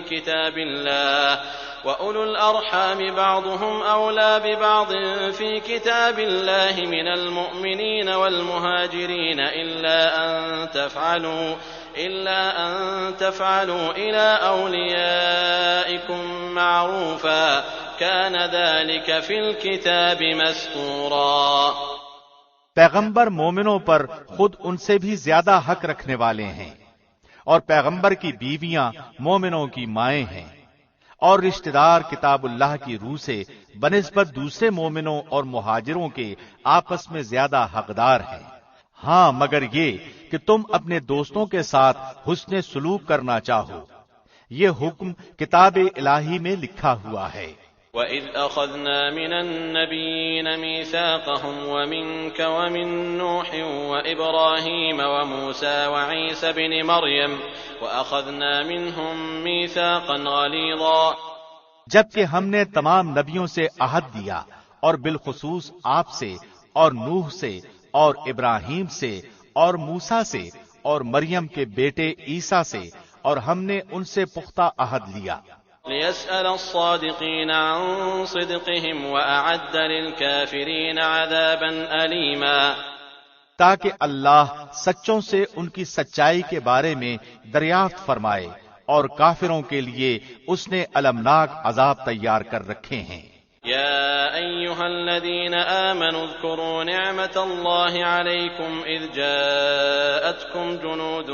كتاب الله من المؤمنين والمهاجرين إلا أن تفعلوا إلى أوليائكم معروفا كان ذلك في الكتاب مسطورا۔ پیغمبر مومنوں پر خود ان سے بھی زیادہ حق رکھنے والے ہیں، اور پیغمبر کی بیویاں مومنوں کی مائیں ہیں، اور رشتہ دار کتاب اللہ کی روح سے بنسبت دوسرے مومنوں اور مہاجروں کے آپس میں زیادہ حقدار ہیں، ہاں مگر یہ کہ تم اپنے دوستوں کے ساتھ حسن سلوک کرنا چاہو، یہ حکم کتاب الہی میں لکھا ہوا ہے۔ وَإِذْ أَخَذْنَا مِنَ النَّبِيِّينَ مِيثَاقَهُمْ وَمِنْكَ وَمِن نُّوحٍ وَإِبْرَاهِيمَ وَمُوسَىٰ وَعِيسَى ابْنِ مَرْيَمَ وَأَخَذْنَا مِنْهُم مِّيثَاقًا غَلِيظًا۔ جبکہ ہم نے تمام نبیوں سے عہد دیا، اور بالخصوص آپ سے اور نوح سے اور ابراہیم سے اور موسیٰ سے اور مریم کے بیٹے عیسیٰ سے، اور ہم نے ان سے پختہ عہد لیا۔ لِيَسْأَلَ الصَّادِقِينَ عَن صِدْقِهِمْ وَأَعَدَّ لِلْكَافِرِينَ عَذَابًا أَلِيمًا، تاکہ اللہ سچوں سے ان کی سچائی کے بارے میں دریافت فرمائے، اور کافروں کے لیے اس نے المناک عذاب تیار کر رکھے ہیں۔ يا أيها الذين آمنوا اذكروا نعمة الله عليكم إذ جاءتكم جنود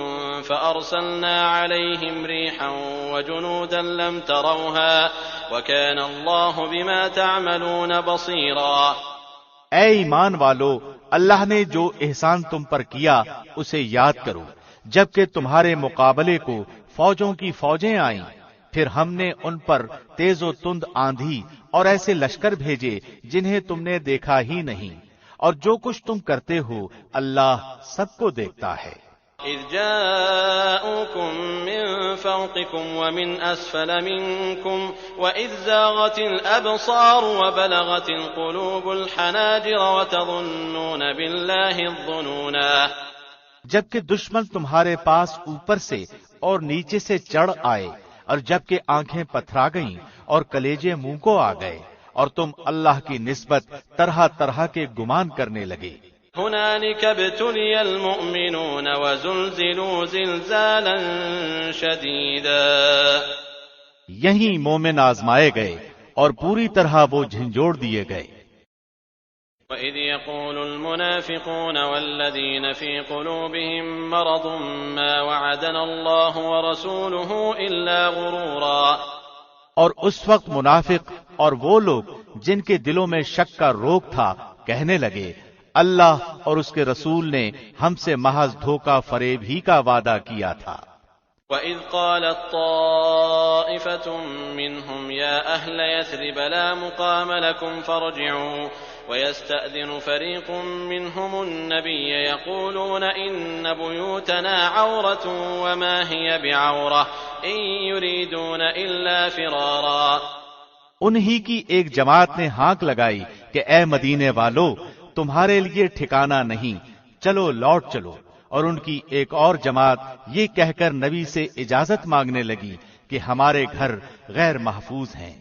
فأرسلنا عليهم ريحا وجنودا لم تروها وكان الله بما تعملون بصيرا۔ اے ایمان والو، اللہ نے جو احسان تم پر کیا اسے یاد کرو، جبکہ تمہارے مقابلے کو فوجوں کی فوجیں آئیں، پھر ہم نے ان پر تیز و تند آندھی اور ایسے لشکر بھیجے جنہیں تم نے دیکھا ہی نہیں، اور جو کچھ تم کرتے ہو اللہ سب کو دیکھتا ہے۔ إذ جاءوكم من فوقكم ومن أسفل منكم وإذ زاغت الأبصار وبلغت القلوب الحناجر وتظنون بالله الظنونا۔ جبکہ دشمن تمہارے پاس اوپر سے اور نیچے سے چڑھ آئے، اور جبکہ آنکھیں پتھرا گئیں اور کلیجے منہ کو آ گئے، اور تم اللہ کی نسبت طرح طرح کے گمان کرنے لگے۔ هنالك ابتلي المؤمنون وزلزلوا زلزالا شديدا، یہیں مومن آزمائے گئے اور پوری طرح وہ جھنجھوڑ دیے گئے۔ وَإِذْ يَقُولُ الْمُنَافِقُونَ وَالَّذِينَ فِي قُلُوبِهِم مَّرَضٌ مَّا وَعَدَنَا اللَّهُ وَرَسُولُهُ إِلَّا غُرُورًا۔ اور اس وقت منافق اور وہ لوگ جن کے دلوں میں شک کا روگ تھا کہنے لگے اللہ اور اس کے رسول نے ہم سے محض دھوکہ فریب ہی کا وعدہ کیا تھا۔ وَإِذْ قَالَتْ طَائِفَةٌ مِّنْهُمْ يَا أَهْلَ يَثْرِبَ لَا مُقَامَ لَكُمْ فَارْجِعُوا وَيَسْتَأْذِنُ فَرِيقٌ مِّنْهُمُ النَّبِيَّ يَقُولُونَ إِنَّ بُيُوتَنَا عَوْرَةٌ وَمَا هِيَ بِعَوْرَةٍ إِن يُرِيدُونَ إِلَّا فِرَارًا۔ انہی کی ایک جماعت نے ہانک لگائی کہ اے مدینے والو، تمہارے لیے ٹھکانہ نہیں، چلو لوٹ چلو۔ اور ان کی ایک اور جماعت یہ کہہ کر نبی سے اجازت مانگنے لگی کہ ہمارے گھر غیر محفوظ ہیں،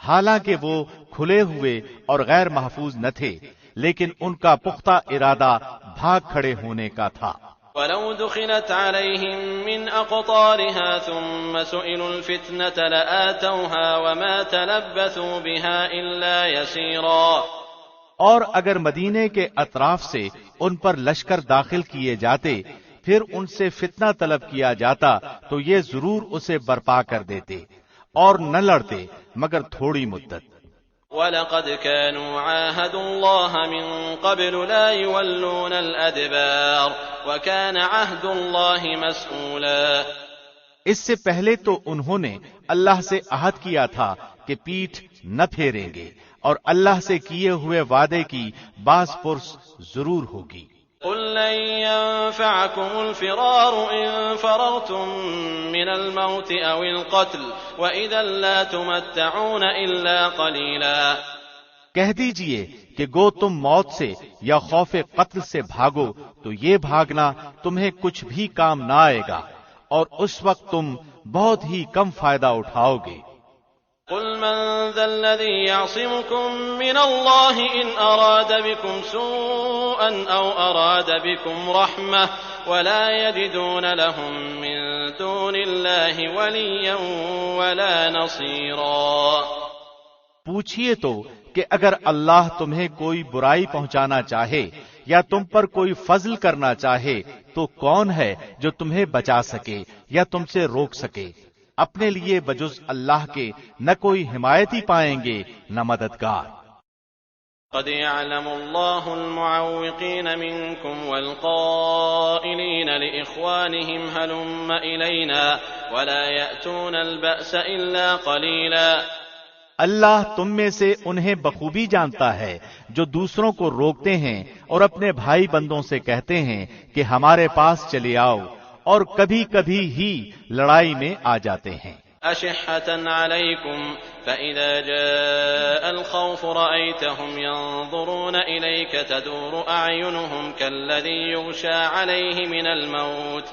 حالانکہ وہ کھلے ہوئے اور غیر محفوظ نہ تھے، لیکن ان کا پختہ ارادہ بھاگ کھڑے ہونے کا تھا۔ وَلَوْ دُخِلَتْ عَلَيْهِمْ مِنْ أَقْطَارِهَا ثُمَّ سُئِلُوا الْفِتْنَةَ لَآتَوْهَا وَمَا تَلَبَّثُوا بِهَا إِلَّا يَسِيرًا۔ اور اگر مدینے کے اطراف سے ان پر لشکر داخل کیے جاتے، پھر ان سے فتنہ طلب کیا جاتا تو یہ ضرور اسے برپا کر دیتے اور نہ لڑتے مگر تھوڑی مدت۔ وَلَقَدْ كَانُوا عَاهَدُوا اللَّهَ مِن قَبْلُ لَا يُوَلُّونَ الْأَدْبَارَ وَكَانَ عَهْدُ اللَّهِ مَسْئُولًا۔ اس سے پہلے تو انہوں نے اللہ سے عہد کیا تھا کہ پیٹھ نہ پھیریں گے، اور اللہ سے کیے ہوئے وعدے کی باز پرس ضرور ہوگی۔ قُل لَّن يَنفَعَكُمُ الْفِرَارُ إِن فَرَرْتُم مِّنَ الْمَوْتِ أَوِ الْقَتْلِ وَإِذًا لَّا تُمَتَّعُونَ إِلَّا قَلِيلًا۔ کہہ دیجئے کہ گو تم موت سے یا خوف قتل سے بھاگو تو یہ بھاگنا تمہیں کچھ بھی کام نہ آئے گا، اور اس وقت تم بہت ہی کم فائدہ اٹھاؤ گے۔ قُلْ مَنْ ذَا الَّذِي يَعْصِمُكُم مِّنَ اللَّهِ إِنْ أَرَادَ بِكُمْ سُوءًا أَوْ أَرَادَ بِكُمْ رَحْمَةً وَلَا يَجِدُونَ لَهُم مِّن دُونِ اللَّهِ وَلِيًّا وَلَا نَصِيرًا۔ پوچھئے تو کہ اگر اللہ تمہیں کوئی برائی پہنچانا چاہے یا تم پر کوئی فضل کرنا چاہے تو کون ہے جو تمہیں بچا سکے یا تم سے روک سکے؟ اپنے لیے بجز اللہ کے نہ کوئی حمایتی پائیں گے نہ مددگار۔ قد يعلم الله المعوقين منكم والقائلين لإخوانهم هلم إلينا ولا يأتون البأس إلا قليلا۔ اللہ تم میں سے انہیں بخوبی جانتا ہے جو دوسروں کو روکتے ہیں اور اپنے بھائی بندوں سے کہتے ہیں کہ ہمارے پاس چلے آؤ، اور کبھی کبھی ہی لڑائی میں آ جاتے ہیں۔ أشحة عليكم فإذا جاء الخوف رأيتهم ينظرون إليك تدور أعينهم كالذي يغشى عليه من الموت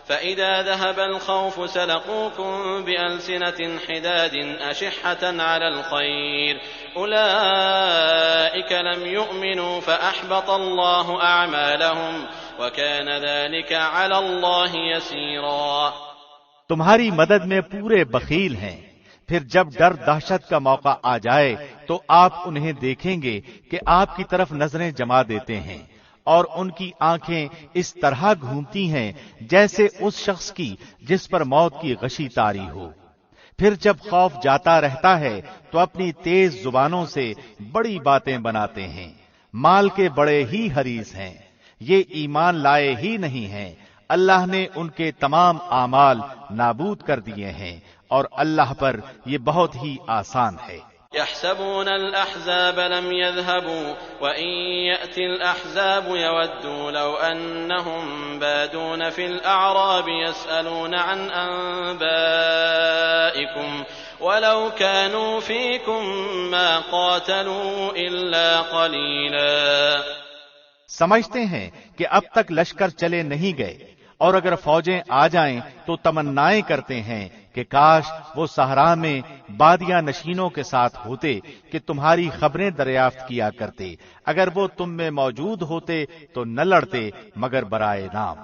فإذا ذهب الخوف سلقوكم بألسنة حداد أشحة على الخير أولئك لم يؤمنوا فأحبط الله أعمالهم وَكَانَ ذَلِكَ عَلَى اللَّهِ يَسِيرًا۔ تمہاری مدد میں پورے بخیل ہیں، پھر جب ڈر دہشت کا موقع آ جائے تو آپ انہیں دیکھیں گے کہ آپ کی طرف نظریں جما دیتے ہیں، اور ان کی آنکھیں اس طرح گھومتی ہیں جیسے اس شخص کی جس پر موت کی غشی طاری ہو۔ پھر جب خوف جاتا رہتا ہے تو اپنی تیز زبانوں سے بڑی باتیں بناتے ہیں، مال کے بڑے ہی حریص ہیں، یہ ایمان لائے ہی نہیں ہیں، اللہ نے ان کے تمام اعمال نابود کر دیے ہیں، اور اللہ پر یہ بہت ہی آسان ہے۔ يحسبون الأحزاب لم يذهبوا وإن يأتي الأحزاب يودوا لو أنهم بادون في الأعراب يسألون عن أنبائكم ولو كانوا فيكم ما قاتلوا إلا قليلا۔ سمجھتے ہیں کہ اب تک لشکر چلے نہیں گئے، اور اگر فوجیں آ جائیں تو تمنائیں کرتے ہیں کہ کاش وہ صحرا میں بادیاں نشینوں کے ساتھ ہوتے کہ تمہاری خبریں دریافت کیا کرتے، اگر وہ تم میں موجود ہوتے تو نہ لڑتے مگر برائے نام۔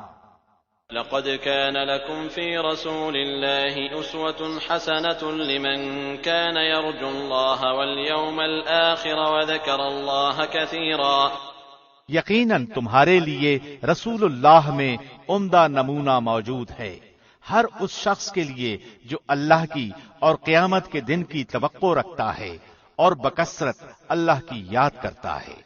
لقد كان لكم في رسول الله أسوة حسنة لمن كان يرجو الله واليوم الآخر وذكر الله كثيرا۔ یقیناً تمہارے لیے رسول اللہ میں عمدہ نمونہ موجود ہے، ہر اس شخص کے لیے جو اللہ کی اور قیامت کے دن کی توقع رکھتا ہے اور بکثرت اللہ کی یاد کرتا ہے۔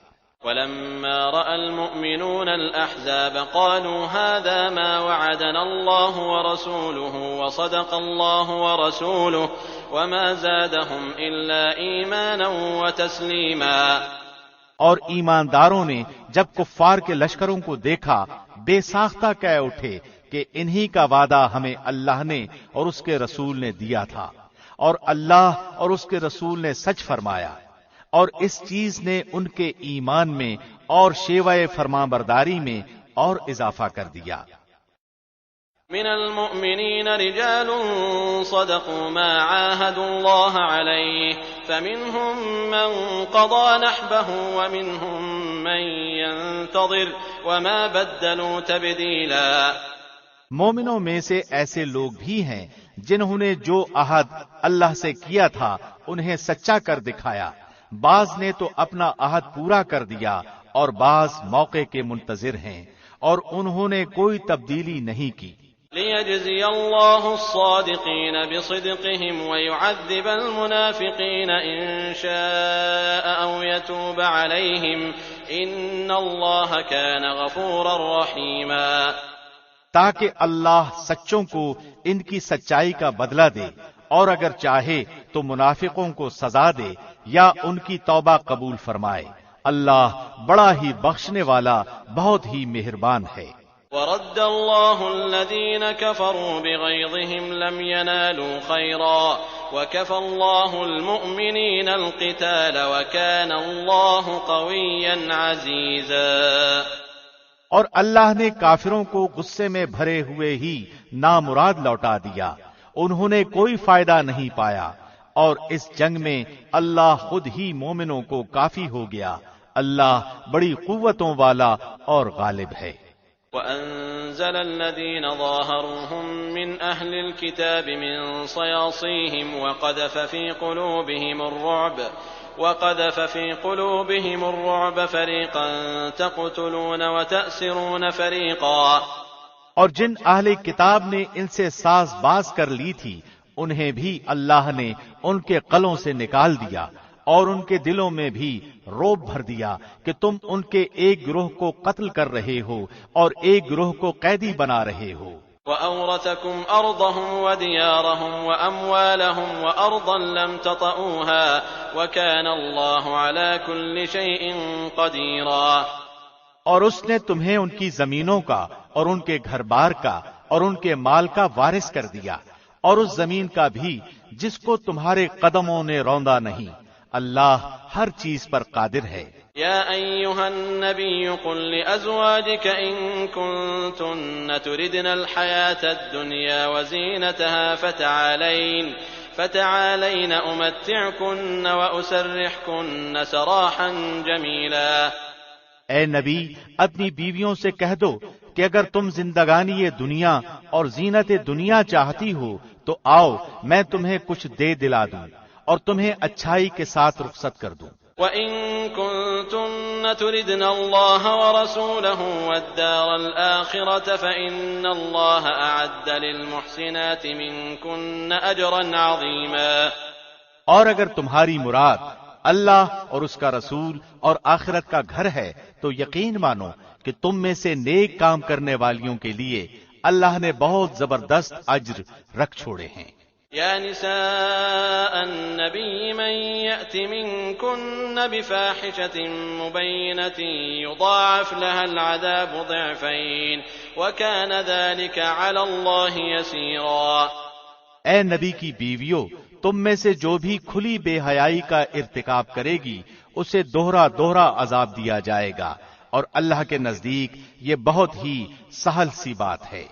وَلَمَّا رَأَى الْمُؤْمِنُونَ الْأَحْزَابَ قَالُوا هَذَا مَا وَعَدَنَا اللَّهُ وَرَسُولُهُ وَصَدَقَ اللَّهُ وَرَسُولُهُ وَمَا زَادَهُمْ إِلَّا إِيمَانًا وَتَسْلِيمًا۔ اور ایمانداروں نے جب کفار کے لشکروں کو دیکھا بے ساختہ کہہ اٹھے کہ انہی کا وعدہ ہمیں اللہ نے اور اس کے رسول نے دیا تھا، اور اللہ اور اس کے رسول نے سچ فرمایا، اور اس چیز نے ان کے ایمان میں اور شیوہ فرمانبرداری میں اور اضافہ کر دیا۔ من المؤمنين رجال صدقوا ما عاهدوا الله عليه فمنهم من قضى نحبه ومنهم من ينتظر وما بدلوا تبديلا۔ مومنوں میں سے ایسے لوگ بھی ہیں جنہوں نے جو عہد اللہ سے کیا تھا انہیں سچا کر دکھایا، بعض نے تو اپنا عہد پورا کر دیا اور بعض موقع کے منتظر ہیں، اور انہوں نے کوئی تبدیلی نہیں کی۔ لِيَجْزِيَ اللَّهُ الصَّادِقِينَ بِصِدْقِهِمْ وَيُعَذِّبَ الْمُنَافِقِينَ إِن شَاءَ أَوْ يَتُوبَ عَلَيْهِمْ إِنَّ اللَّهَ كَانَ غَفُورًا رَّحِيمًا۔ تاکہ اللہ سچوں کو ان کی سچائی کا بدلہ دے، اور اگر چاہے تو منافقوں کو سزا دے یا ان کی توبہ قبول فرمائے، اللہ بڑا ہی بخشنے والا بہت ہی مہربان ہے۔ وَرَدَّ اللَّهُ الَّذِينَ كَفَرُوا بِغَيْظِهِمْ لَمْ يَنَالُوا خَيْرًا وَكَفَى اللَّهُ الْمُؤْمِنِينَ الْقِتَالَ وَكَانَ اللَّهُ قَوِيًّا عَزِيزًا۔ اور اللہ نے کافروں کو غصے میں بھرے ہوئے ہی نامراد لوٹا دیا، انہوں نے کوئی فائدہ نہیں پایا، اور اس جنگ میں اللہ خود ہی مومنوں کو کافی ہو گیا، اللہ بڑی قوتوں والا اور غالب ہے۔ وَأَنزَلَ الَّذِينَ ظَاهَرُوهُم مِّنْ أَهْلِ الْكِتَابِ مِن صَيَاصِيهِمْ وَقَذَفَ فِي قُلُوبِهِمُ الرُّعْبَ فَرِيقًا تَقْتُلُونَ وَتَأْسِرُونَ فَرِيقًا۔ اور جن اہل کتاب نے ان سے ساز باز کر لی تھی انہیں بھی اللہ نے ان کے قلوں سے نکال دیا، اور ان کے دلوں میں بھی روب بھر دیا کہ تم ان کے ایک گروہ کو قتل کر رہے ہو اور ایک گروہ کو قیدی بنا رہے ہو۔ وَأَوْرَثَكُمْ أَرْضَهُمْ وَدِيَارَهُمْ وَأَمْوَالَهُمْ وَأَرْضًا لَّمْ تَطَئُوهَا وَكَانَ اللَّهُ عَلَى كُلِّ شَيْءٍ قَدِيرًا۔ اور اس نے تمہیں ان کی زمینوں کا اور ان کے گھر بار کا اور ان کے مال کا وارث کر دیا، اور اس زمین کا بھی جس کو تمہارے قدموں نے روندا نہیں، اللہ ہر چیز پر قادر ہے۔ يا أيها النبي قل لأزواجك إن كنتن تردن الحياة الدنيا وزينتها فتعالين أمتعكن وأسرحكن سراحا جميلا۔ اے نبی اپنی بیویوں سے کہہ دو کہ اگر تم زندگانی دنیا اور زینت دنیا چاہتی ہو تو آؤ میں تمہیں کچھ دے دلا دوں اور تمہیں اچھائی کے ساتھ رخصت کر دوں۔ وَإِن كُنتُنَّ تُرِدْنَ اللَّهَ وَرَسُولَهُ وَالدَّارَ الْآخِرَةَ فَإِنَّ اللَّهَ أَعَدَّ لِلْمُحْسِنَاتِ مِنكُنَّ أَجْرًا عَظِيمًا۔ اور اگر تمہاری مراد اللہ اور اس کا رسول اور آخرت کا گھر ہے تو یقین مانو کہ تم میں سے نیک کام کرنے والیوں کے لیے اللہ نے بہت زبردست اجر رکھ چھوڑے ہیں۔ يا نساء النبي من يأت منكن بفاحشة مبينة يضاعف لها العذاب ضعفين وكان ذلك على الله يسيرا۔ اے نبی کی بیویوں، تم میں سے جو بھی کھلی بے حیائی کا ارتکاب کرے گی اسے دوہرا دوہرا عذاب دیا جائے گا، اور اللہ کے نزدیک یہ بہت ہی سہل سی بات ہے۔